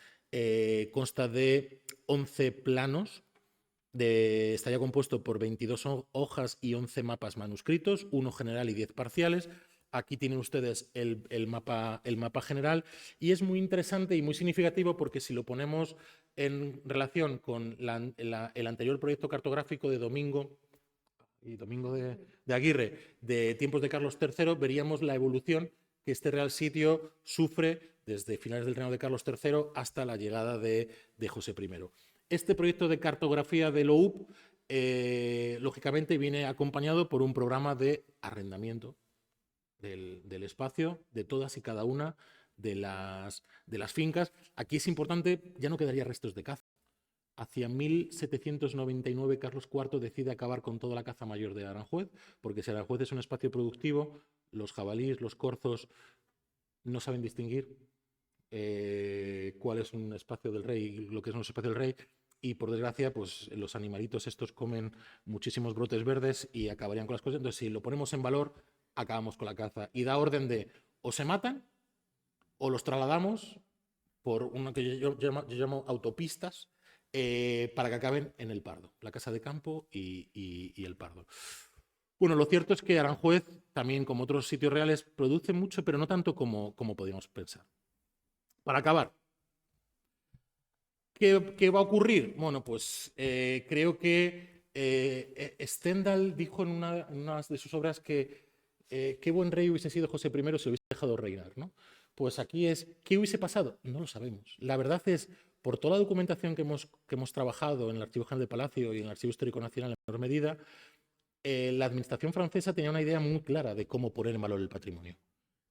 consta de 11 planos, estaría compuesto por 22 hojas y 11 mapas manuscritos, uno general y 10 parciales. Aquí tienen ustedes el mapa general y es muy interesante y muy significativo porque si lo ponemos en relación con el anterior proyecto cartográfico de Domingo de Aguirre, de tiempos de Carlos III, veríamos la evolución que este real sitio sufre desde finales del reinado de Carlos III hasta la llegada de José I. Este proyecto de cartografía de Loup, lógicamente, viene acompañado por un programa de arrendamiento del espacio de todas y cada una de las fincas. Aquí es importante, ya no quedaría restos de caza. Hacia 1799 Carlos IV decide acabar con toda la caza mayor de Aranjuez, porque si Aranjuez es un espacio productivo, los jabalíes, los corzos no saben distinguir cuál es un espacio del rey y lo que es un espacio del rey, y por desgracia pues los animalitos estos comen muchísimos brotes verdes y acabarían con las cosas. Entonces, si lo ponemos en valor, acabamos con la caza y da orden de o se matan o los trasladamos por una que yo llamo autopistas para que acaben en el Pardo, la Casa de Campo y el Pardo. Bueno, lo cierto es que Aranjuez, también como otros sitios reales, produce mucho, pero no tanto como podíamos pensar. Para acabar, ¿qué va a ocurrir? Bueno, pues creo que Stendhal dijo en una de sus obras que qué buen rey hubiese sido José I si lo hubiese dejado reinar, ¿no? Pues aquí es, ¿qué hubiese pasado? No lo sabemos. La verdad es, por toda la documentación que hemos trabajado en el Archivo General de Palacio y en el Archivo Histórico Nacional en menor medida, la administración francesa tenía una idea muy clara de cómo poner en valor el patrimonio.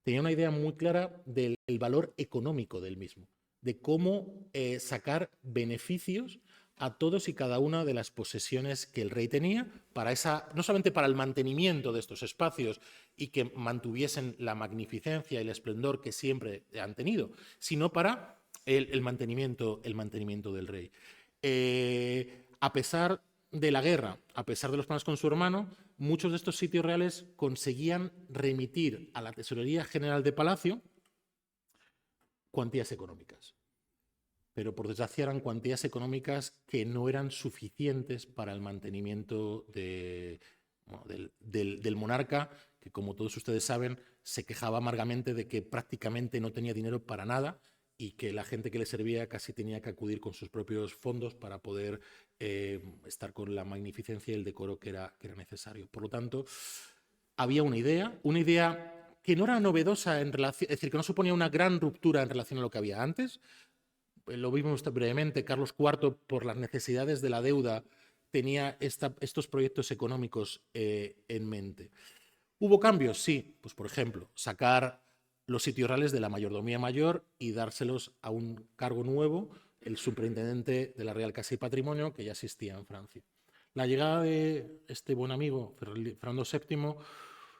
Tenía una idea muy clara del valor económico del mismo, de cómo sacar beneficios a todos y cada una de las posesiones que el rey tenía, para no solamente para el mantenimiento de estos espacios y que mantuviesen la magnificencia y el esplendor que siempre han tenido, sino para el mantenimiento del rey. A pesar de la guerra, a pesar de los problemas con su hermano, muchos de estos sitios reales conseguían remitir a la Tesorería General de Palacio cuantías económicas. Pero por desgracia eran cuantías económicas que no eran suficientes para el mantenimiento del monarca, que como todos ustedes saben, se quejaba amargamente de que prácticamente no tenía dinero para nada y que la gente que le servía casi tenía que acudir con sus propios fondos para poder estar con la magnificencia y el decoro que era necesario. Por lo tanto, había una idea que no era novedosa en relación, es decir, que no suponía una gran ruptura en relación a lo que había antes. Lo vimos brevemente, Carlos IV, por las necesidades de la deuda, tenía estos proyectos económicos en mente. ¿Hubo cambios? Sí. Pues, por ejemplo, sacar los sitios reales de la mayordomía mayor y dárselos a un cargo nuevo, el superintendente de la Real Casa y Patrimonio, que ya existía en Francia. La llegada de este buen amigo, Fernando VII,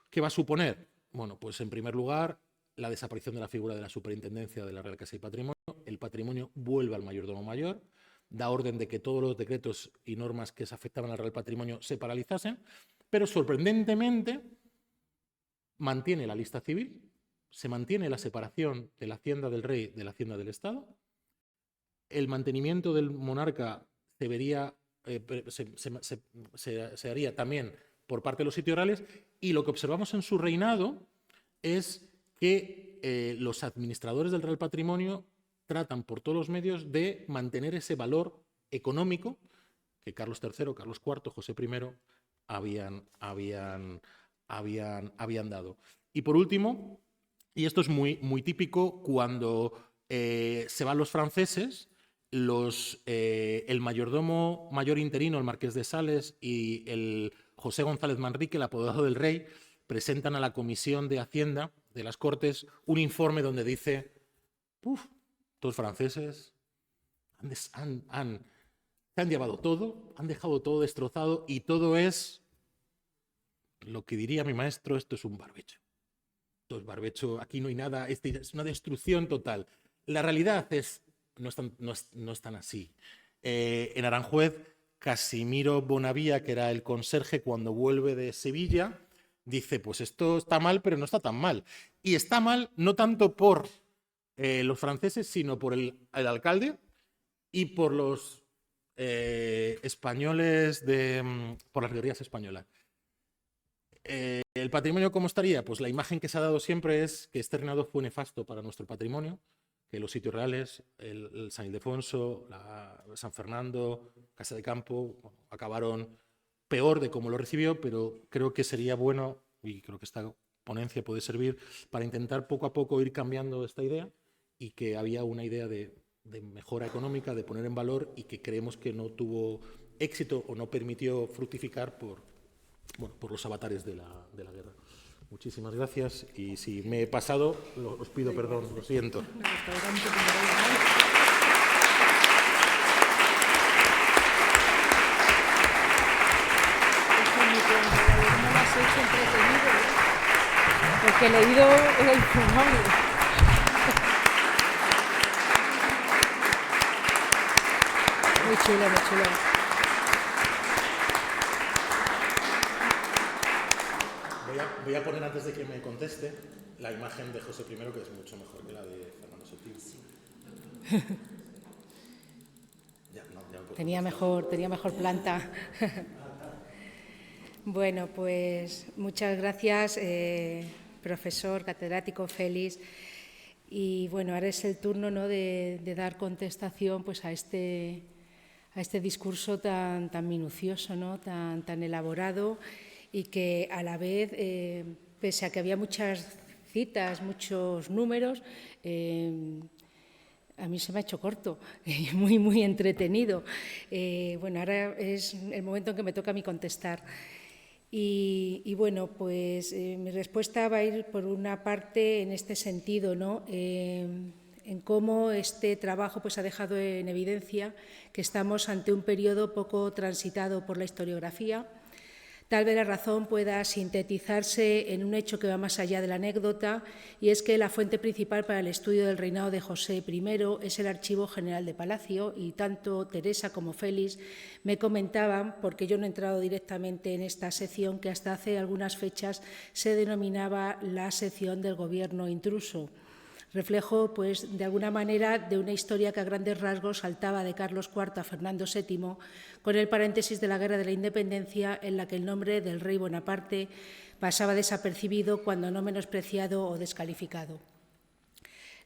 ¿qué va a suponer? Bueno, pues en primer lugar, la desaparición de la figura de la superintendencia de la Real Casa y Patrimonio. El patrimonio vuelve al mayordomo mayor, da orden de que todos los decretos y normas que se afectaban al Real Patrimonio se paralizasen, pero sorprendentemente mantiene la lista civil, se mantiene la separación de la hacienda del rey de la hacienda del Estado, el mantenimiento del monarca se haría también por parte de los sitios reales, y lo que observamos en su reinado es que los administradores del Real Patrimonio tratan por todos los medios de mantener ese valor económico que Carlos III, Carlos IV, José I habían dado. Y por último, y esto es muy típico, cuando se van los franceses, el mayordomo mayor interino, el marqués de Sales, y el José González Manrique, el apodado del rey, presentan a la Comisión de Hacienda de las Cortes un informe donde dice: estos franceses se han llevado todo, han dejado todo destrozado, y todo es, lo que diría mi maestro, esto es un barbecho. Esto es barbecho, aquí no hay nada, es una destrucción total. La realidad no es tan así. En Aranjuez, Casimiro Bonavía, que era el conserje, cuando vuelve de Sevilla, dice: pues esto está mal, pero no está tan mal. Y está mal no tanto por los franceses, sino por el alcalde y por los españoles, por las guerrillas españolas. ¿El patrimonio cómo estaría? Pues la imagen que se ha dado siempre es que este reinado fue nefasto para nuestro patrimonio, que los sitios reales, el San Ildefonso, San Fernando, Casa de Campo, acabaron peor de como lo recibió, pero creo que sería bueno, y creo que esta ponencia puede servir para intentar poco a poco ir cambiando esta idea, y que había una idea de mejora económica, de poner en valor, y que creemos que no tuvo éxito o no permitió fructificar por los avatares de la guerra. Muchísimas gracias, y si me he pasado, os pido perdón, lo siento. Porque he leído el infumable. Muy chulo, muy chulo. Voy a poner, antes de que me conteste, la imagen de José I, que es mucho mejor que la de Fernando VII. Ya, no, tenía mejor planta. Bueno, pues muchas gracias, profesor, catedrático Félix. Y bueno, ahora es el turno, ¿no?, de dar contestación pues a este discurso tan minucioso, ¿no?, tan elaborado, y que a la vez, pese a que había muchas citas, muchos números, a mí se me ha hecho corto, muy entretenido. Bueno, ahora es el momento en que me toca a mí contestar. Y bueno, pues mi respuesta va a ir por una parte en este sentido, ¿no?, en cómo este trabajo pues ha dejado en evidencia que estamos ante un periodo poco transitado por la historiografía. Tal vez la razón pueda sintetizarse en un hecho que va más allá de la anécdota, y es que la fuente principal para el estudio del reinado de José I es el Archivo General de Palacio, y tanto Teresa como Félix me comentaban, porque yo no he entrado directamente en esta sección, que hasta hace algunas fechas se denominaba la sección del gobierno intruso. Reflejo, pues, de alguna manera, de una historia que a grandes rasgos saltaba de Carlos IV a Fernando VII, con el paréntesis de la Guerra de la Independencia, en la que el nombre del rey Bonaparte pasaba desapercibido, cuando no menospreciado o descalificado.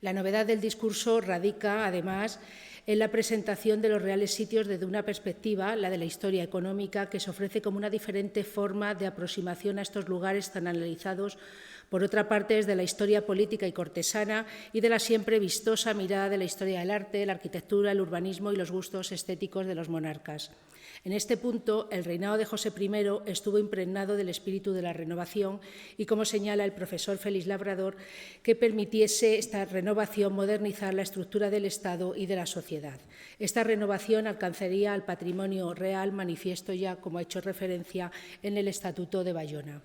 La novedad del discurso radica, además, en la presentación de los reales sitios desde una perspectiva, la de la historia económica, que se ofrece como una diferente forma de aproximación a estos lugares tan analizados, por otra parte, desde la historia política y cortesana, y de la siempre vistosa mirada de la historia del arte, la arquitectura, el urbanismo y los gustos estéticos de los monarcas. En este punto, el reinado de José I estuvo impregnado del espíritu de la renovación, y, como señala el profesor Félix Labrador, que permitiese esta renovación modernizar la estructura del Estado y de la sociedad. Esta renovación alcanzaría al patrimonio real, manifiesto ya, como ha hecho referencia, en el Estatuto de Bayona.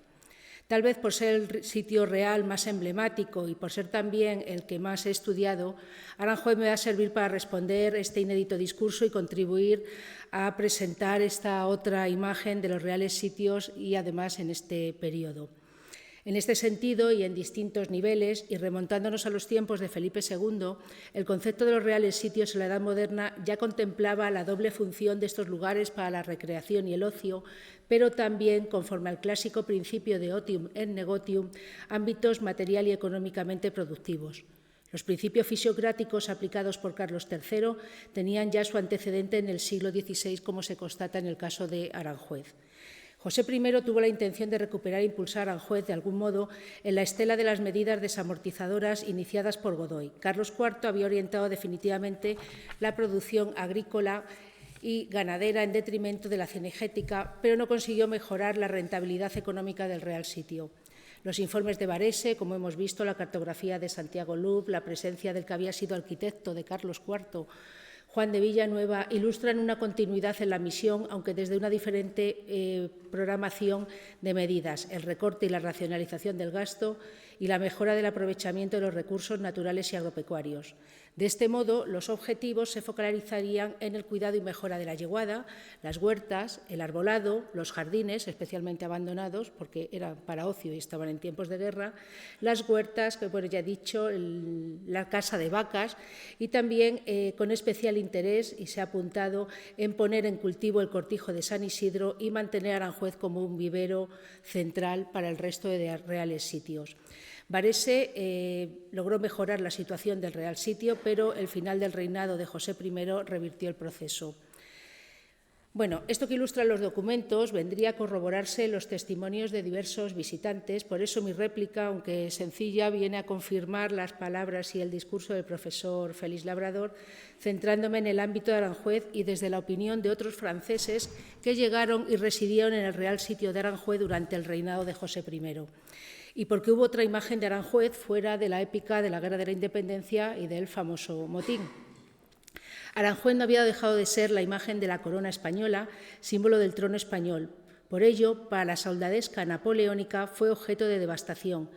Tal vez por ser el sitio real más emblemático y por ser también el que más he estudiado, Aranjuez me va a servir para responder este inédito discurso y contribuir a presentar esta otra imagen de los reales sitios, y además en este periodo. En este sentido, y en distintos niveles, y remontándonos a los tiempos de Felipe II, el concepto de los reales sitios en la Edad Moderna ya contemplaba la doble función de estos lugares para la recreación y el ocio, pero también, conforme al clásico principio de otium et negotium, ámbitos material y económicamente productivos. Los principios fisiocráticos aplicados por Carlos III tenían ya su antecedente en el siglo XVI, como se constata en el caso de Aranjuez. José I tuvo la intención de recuperar e impulsar a Aranjuez de algún modo en la estela de las medidas desamortizadoras iniciadas por Godoy. Carlos IV había orientado definitivamente la producción agrícola y ganadera en detrimento de la cinegética, pero no consiguió mejorar la rentabilidad económica del real sitio. Los informes de Varese, como hemos visto, la cartografía de Santiago Lub, la presencia del que había sido arquitecto de Carlos IV, Juan de Villanueva, ilustran una continuidad en la misión, aunque desde una diferente programación de medidas, el recorte y la racionalización del gasto y la mejora del aprovechamiento de los recursos naturales y agropecuarios. De este modo, los objetivos se focalizarían en el cuidado y mejora de la yeguada, las huertas, el arbolado, los jardines, especialmente abandonados, porque eran para ocio y estaban en tiempos de guerra, las huertas, que bueno, ya he dicho, la casa de vacas, y también con especial interés, y se ha apuntado, en poner en cultivo el cortijo de San Isidro y mantener a Aranjuez como un vivero central para el resto de reales sitios. Varese logró mejorar la situación del real sitio, pero el final del reinado de José I revirtió el proceso. Bueno, esto que ilustran los documentos vendría a corroborarse los testimonios de diversos visitantes, por eso mi réplica, aunque sencilla, viene a confirmar las palabras y el discurso del profesor Félix Labrador, centrándome en el ámbito de Aranjuez y desde la opinión de otros franceses que llegaron y residieron en el real sitio de Aranjuez durante el reinado de José I. Y porque hubo otra imagen de Aranjuez fuera de la épica de la Guerra de la Independencia y del famoso motín. Aranjuez no había dejado de ser la imagen de la corona española, símbolo del trono español. Por ello, para la soldadesca napoleónica fue objeto de devastación.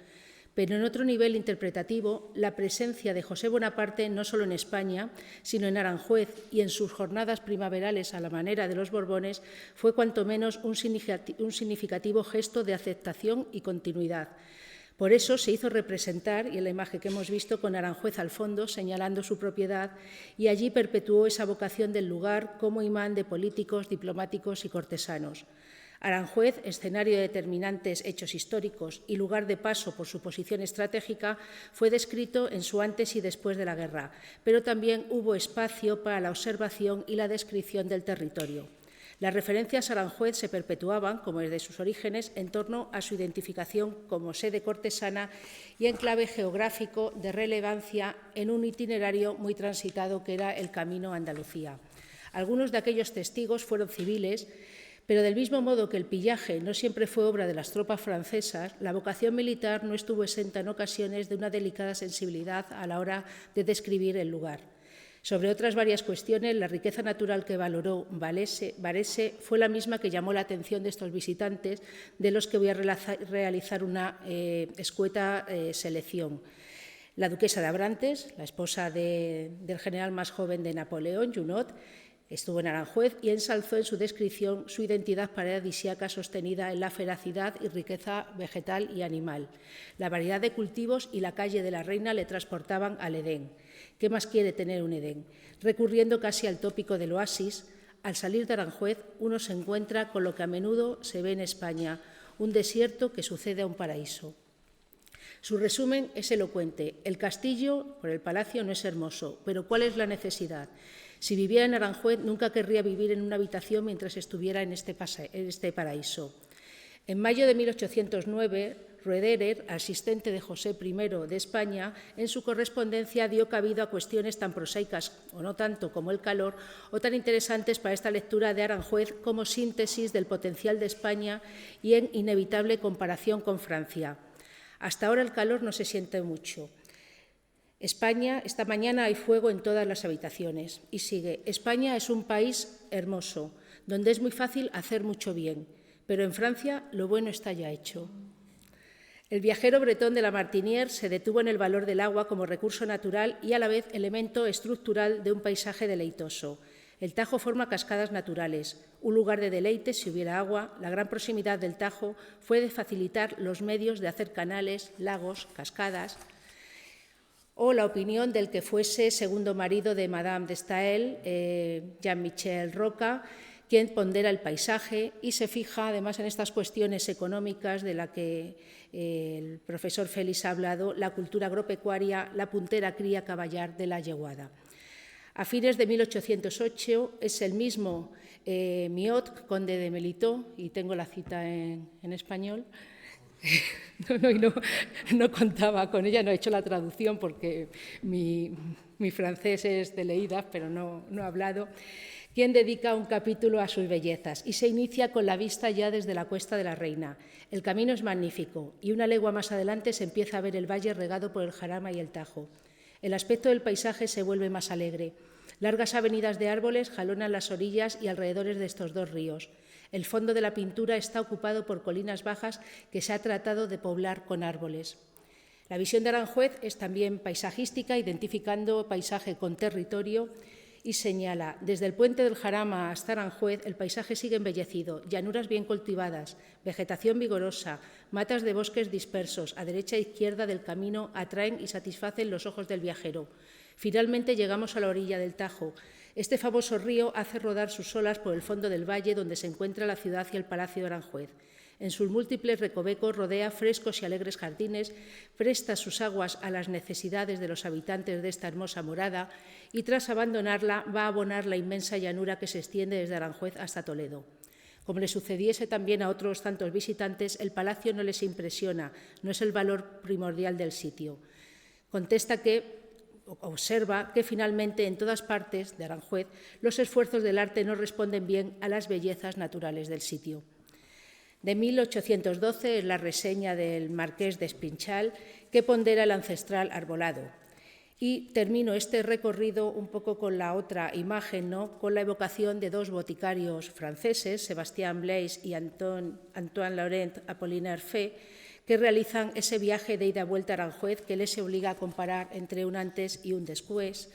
Pero en otro nivel interpretativo, la presencia de José Bonaparte no solo en España, sino en Aranjuez y en sus jornadas primaverales a la manera de los Borbones, fue cuanto menos un significativo gesto de aceptación y continuidad. Por eso se hizo representar, y en la imagen que hemos visto, con Aranjuez al fondo, señalando su propiedad, y allí perpetuó esa vocación del lugar como imán de políticos, diplomáticos y cortesanos. Aranjuez, escenario de determinantes hechos históricos y lugar de paso por su posición estratégica, fue descrito en su antes y después de la guerra, pero también hubo espacio para la observación y la descripción del territorio. Las referencias a Aranjuez se perpetuaban, como desde sus orígenes, en torno a su identificación como sede cortesana y enclave geográfico de relevancia en un itinerario muy transitado que era el Camino a Andalucía. Algunos de aquellos testigos fueron civiles, pero del mismo modo que el pillaje no siempre fue obra de las tropas francesas, la vocación militar no estuvo exenta en ocasiones de una delicada sensibilidad a la hora de describir el lugar. Sobre otras varias cuestiones, la riqueza natural que valoró Varese fue la misma que llamó la atención de estos visitantes, de los que voy a realizar una escueta selección. La duquesa de Abrantes, la esposa del general más joven de Napoleón, Junot, estuvo en Aranjuez y ensalzó en su descripción su identidad paradisíaca sostenida en la feracidad y riqueza vegetal y animal. La variedad de cultivos y la calle de la Reina le transportaban al Edén. ¿Qué más quiere tener un Edén? Recurriendo casi al tópico del oasis, al salir de Aranjuez uno se encuentra con lo que a menudo se ve en España, un desierto que sucede a un paraíso. Su resumen es elocuente. El castillo por el palacio no es hermoso, pero ¿cuál es la necesidad? Si viviera en Aranjuez, nunca querría vivir en una habitación mientras estuviera en este paraíso. En mayo de 1809, Roederer, asistente de José I de España, en su correspondencia dio cabida a cuestiones tan prosaicas, o no tanto, como el calor, o tan interesantes para esta lectura de Aranjuez como síntesis del potencial de España y en inevitable comparación con Francia. Hasta ahora el calor no se siente mucho. España, esta mañana hay fuego en todas las habitaciones. Y sigue, España es un país hermoso, donde es muy fácil hacer mucho bien, pero en Francia lo bueno está ya hecho. El viajero bretón de Lamartinière se detuvo en el valor del agua como recurso natural y a la vez elemento estructural de un paisaje deleitoso. El Tajo forma cascadas naturales, un lugar de deleite si hubiera agua. La gran proximidad del Tajo fue de facilitar los medios de hacer canales, lagos, cascadas. O la opinión del que fuese segundo marido de Madame de Staël, Jean-Michel Roca, quien pondera el paisaje y se fija además en estas cuestiones económicas de la que el profesor Félix ha hablado, la cultura agropecuaria, la puntera cría caballar de la yeguada. A fines de 1808 es el mismo Miot, conde de Melitó, y tengo la cita en español. No contaba con ella, no he hecho la traducción porque mi francés es de leídas, pero no he hablado, quien dedica un capítulo a sus bellezas y se inicia con la vista ya desde la Cuesta de la Reina. El camino es magnífico y una legua más adelante se empieza a ver el valle regado por el Jarama y el Tajo. El aspecto del paisaje se vuelve más alegre. Largas avenidas de árboles jalonan las orillas y alrededores de estos dos ríos. El fondo de la pintura está ocupado por colinas bajas que se ha tratado de poblar con árboles. La visión de Aranjuez es también paisajística, identificando paisaje con territorio, y señala, desde el puente del Jarama hasta Aranjuez, el paisaje sigue embellecido, llanuras bien cultivadas, vegetación vigorosa, matas de bosques dispersos, a derecha e izquierda del camino atraen y satisfacen los ojos del viajero. Finalmente llegamos a la orilla del Tajo. Este famoso río hace rodar sus olas por el fondo del valle donde se encuentra la ciudad y el palacio de Aranjuez. En sus múltiples recovecos rodea frescos y alegres jardines, presta sus aguas a las necesidades de los habitantes de esta hermosa morada y tras abandonarla va a abonar la inmensa llanura que se extiende desde Aranjuez hasta Toledo. Como le sucediese también a otros tantos visitantes, el palacio no les impresiona, no es el valor primordial del sitio. Observa que finalmente en todas partes de Aranjuez los esfuerzos del arte no responden bien a las bellezas naturales del sitio. De 1812 es la reseña del marqués de Espinchal que pondera el ancestral arbolado. Y termino este recorrido un poco con la otra imagen, ¿no? Con la evocación de dos boticarios franceses, Sébastien Blaise y Antoine Laurent Apollinaire Fay, que realizan ese viaje de ida y vuelta a Aranjuez que les obliga a comparar entre un antes y un después.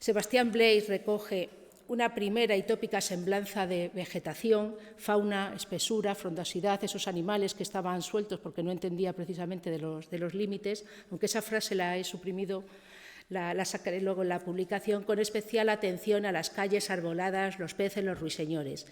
Sébastien Blaise recoge una primera y tópica semblanza de vegetación, fauna, espesura, frondosidad, esos animales que estaban sueltos porque no entendía precisamente de los límites, aunque esa frase la he suprimido, la sacaré luego en la publicación, con especial atención a las calles arboladas, los peces, los ruiseñores.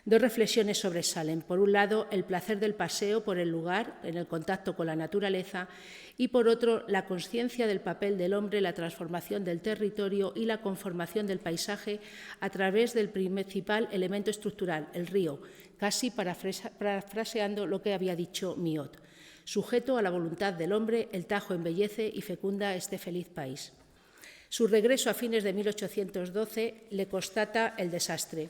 Dos reflexiones sobresalen. Por un lado, el placer del paseo por el lugar, en el contacto con la naturaleza, y por otro, la consciencia del papel del hombre, la transformación del territorio y la conformación del paisaje a través del principal elemento estructural, el río, casi parafraseando lo que había dicho Miot. Sujeto a la voluntad del hombre, el Tajo embellece y fecunda este feliz país. Su regreso a fines de 1812 le constata el desastre.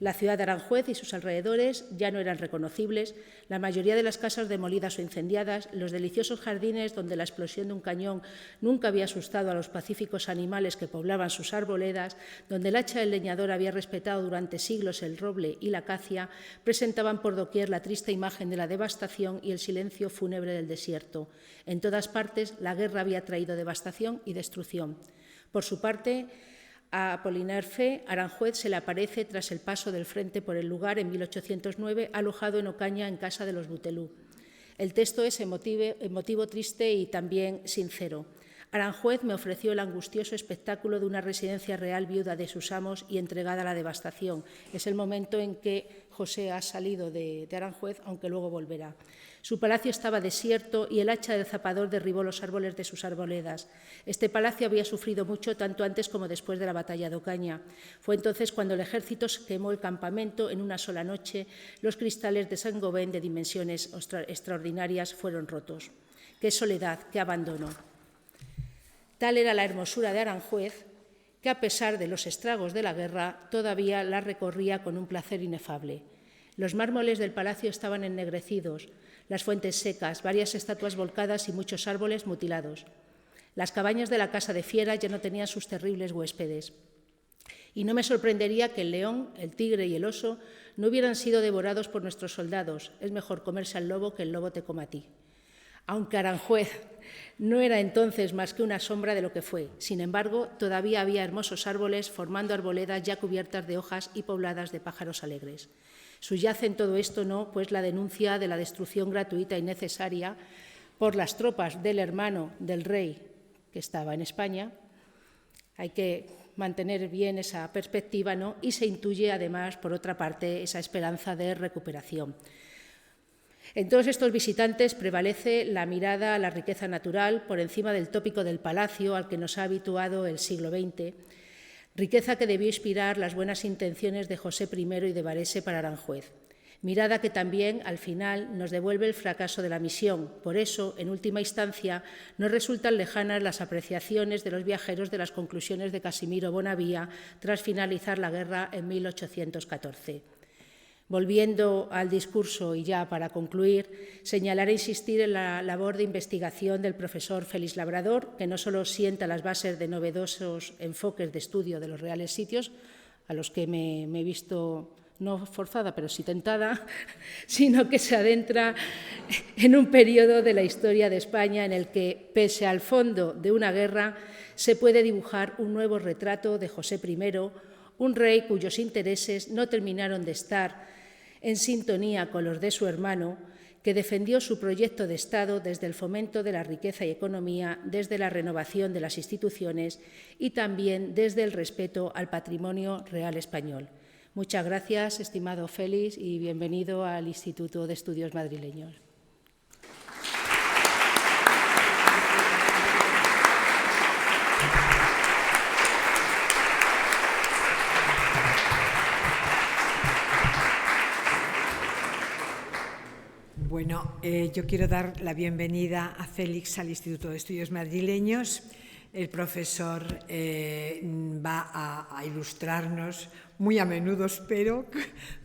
La ciudad de Aranjuez y sus alrededores ya no eran reconocibles, la mayoría de las casas demolidas o incendiadas, los deliciosos jardines donde la explosión de un cañón nunca había asustado a los pacíficos animales que poblaban sus arboledas, donde el hacha del leñador había respetado durante siglos el roble y la acacia, presentaban por doquier la triste imagen de la devastación y el silencio fúnebre del desierto. En todas partes la guerra había traído devastación y destrucción. Por su parte, a Apolinar Fe, Aranjuez se le aparece tras el paso del frente por el lugar en 1809, alojado en Ocaña en casa de los Butelú. El texto es emotivo, triste y también sincero. Aranjuez me ofreció el angustioso espectáculo de una residencia real viuda de sus amos y entregada a la devastación. Es el momento en que José ha salido de Aranjuez, aunque luego volverá. Su palacio estaba desierto y el hacha del zapador derribó los árboles de sus arboledas. Este palacio había sufrido mucho tanto antes como después de la batalla de Ocaña. Fue entonces cuando el ejército quemó el campamento en una sola noche. Los cristales de Saint-Gobain de dimensiones extraordinarias fueron rotos. ¡Qué soledad, qué abandono! Tal era la hermosura de Aranjuez que, a pesar de los estragos de la guerra, todavía la recorría con un placer inefable. Los mármoles del palacio estaban ennegrecidos, las fuentes secas, varias estatuas volcadas y muchos árboles mutilados. Las cabañas de la casa de fiera ya no tenían sus terribles huéspedes. Y no me sorprendería que el león, el tigre y el oso no hubieran sido devorados por nuestros soldados. Es mejor comerse al lobo que el lobo te coma a ti. Aunque Aranjuez no era entonces más que una sombra de lo que fue. Sin embargo, todavía había hermosos árboles formando arboledas ya cubiertas de hojas y pobladas de pájaros alegres. Subyace en todo esto, ¿no?, pues la denuncia de la destrucción gratuita y necesaria por las tropas del hermano del rey que estaba en España. Hay que mantener bien esa perspectiva, ¿no? Y se intuye, además, por otra parte, esa esperanza de recuperación. En todos estos visitantes prevalece la mirada a la riqueza natural por encima del tópico del palacio al que nos ha habituado el siglo XX, riqueza que debió inspirar las buenas intenciones de José I y de Varese para Aranjuez. Mirada que también, al final, nos devuelve el fracaso de la misión. Por eso, en última instancia, no resultan lejanas las apreciaciones de los viajeros de las conclusiones de Casimiro Bonavía tras finalizar la guerra en 1814. Volviendo al discurso y ya para concluir, señalar e insistir en la labor de investigación del profesor Félix Labrador, que no solo sienta las bases de novedosos enfoques de estudio de los reales sitios, a los que me he visto no forzada, pero sí tentada, sino que se adentra en un periodo de la historia de España en el que, pese al fondo de una guerra, se puede dibujar un nuevo retrato de José I, un rey cuyos intereses no terminaron de estar en sintonía con los de su hermano, que defendió su proyecto de Estado desde el fomento de la riqueza y economía, desde la renovación de las instituciones y también desde el respeto al patrimonio real español. Muchas gracias, estimado Félix, y bienvenido al Instituto de Estudios Madrileños. Bueno, yo quiero dar la bienvenida a Félix al Instituto de Estudios Madrileños. El profesor va a ilustrarnos muy a menudo, espero,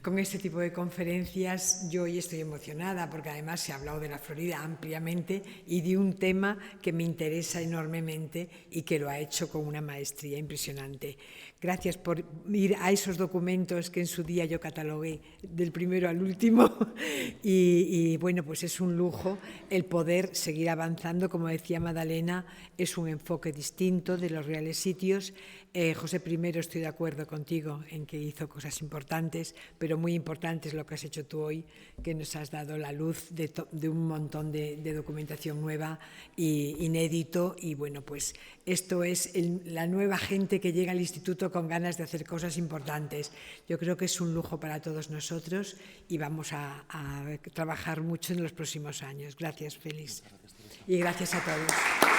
con este tipo de conferencias. Yo hoy estoy emocionada porque además se ha hablado de la Florida ampliamente y de un tema que me interesa enormemente y que lo ha hecho con una maestría impresionante. Gracias por ir a esos documentos que en su día yo catalogué del primero al último y bueno, pues es un lujo el poder seguir avanzando. Como decía Madalena, es un enfoque distinto de los reales sitios. José I, estoy de acuerdo contigo en que hizo cosas importantes, pero muy importante es lo que has hecho tú hoy, que nos has dado la luz de un montón de documentación nueva e inédito. Y bueno, pues esto es la nueva gente que llega al instituto con ganas de hacer cosas importantes. Yo creo que es un lujo para todos nosotros y vamos a trabajar mucho en los próximos años. Gracias, Félix. Y gracias a todos.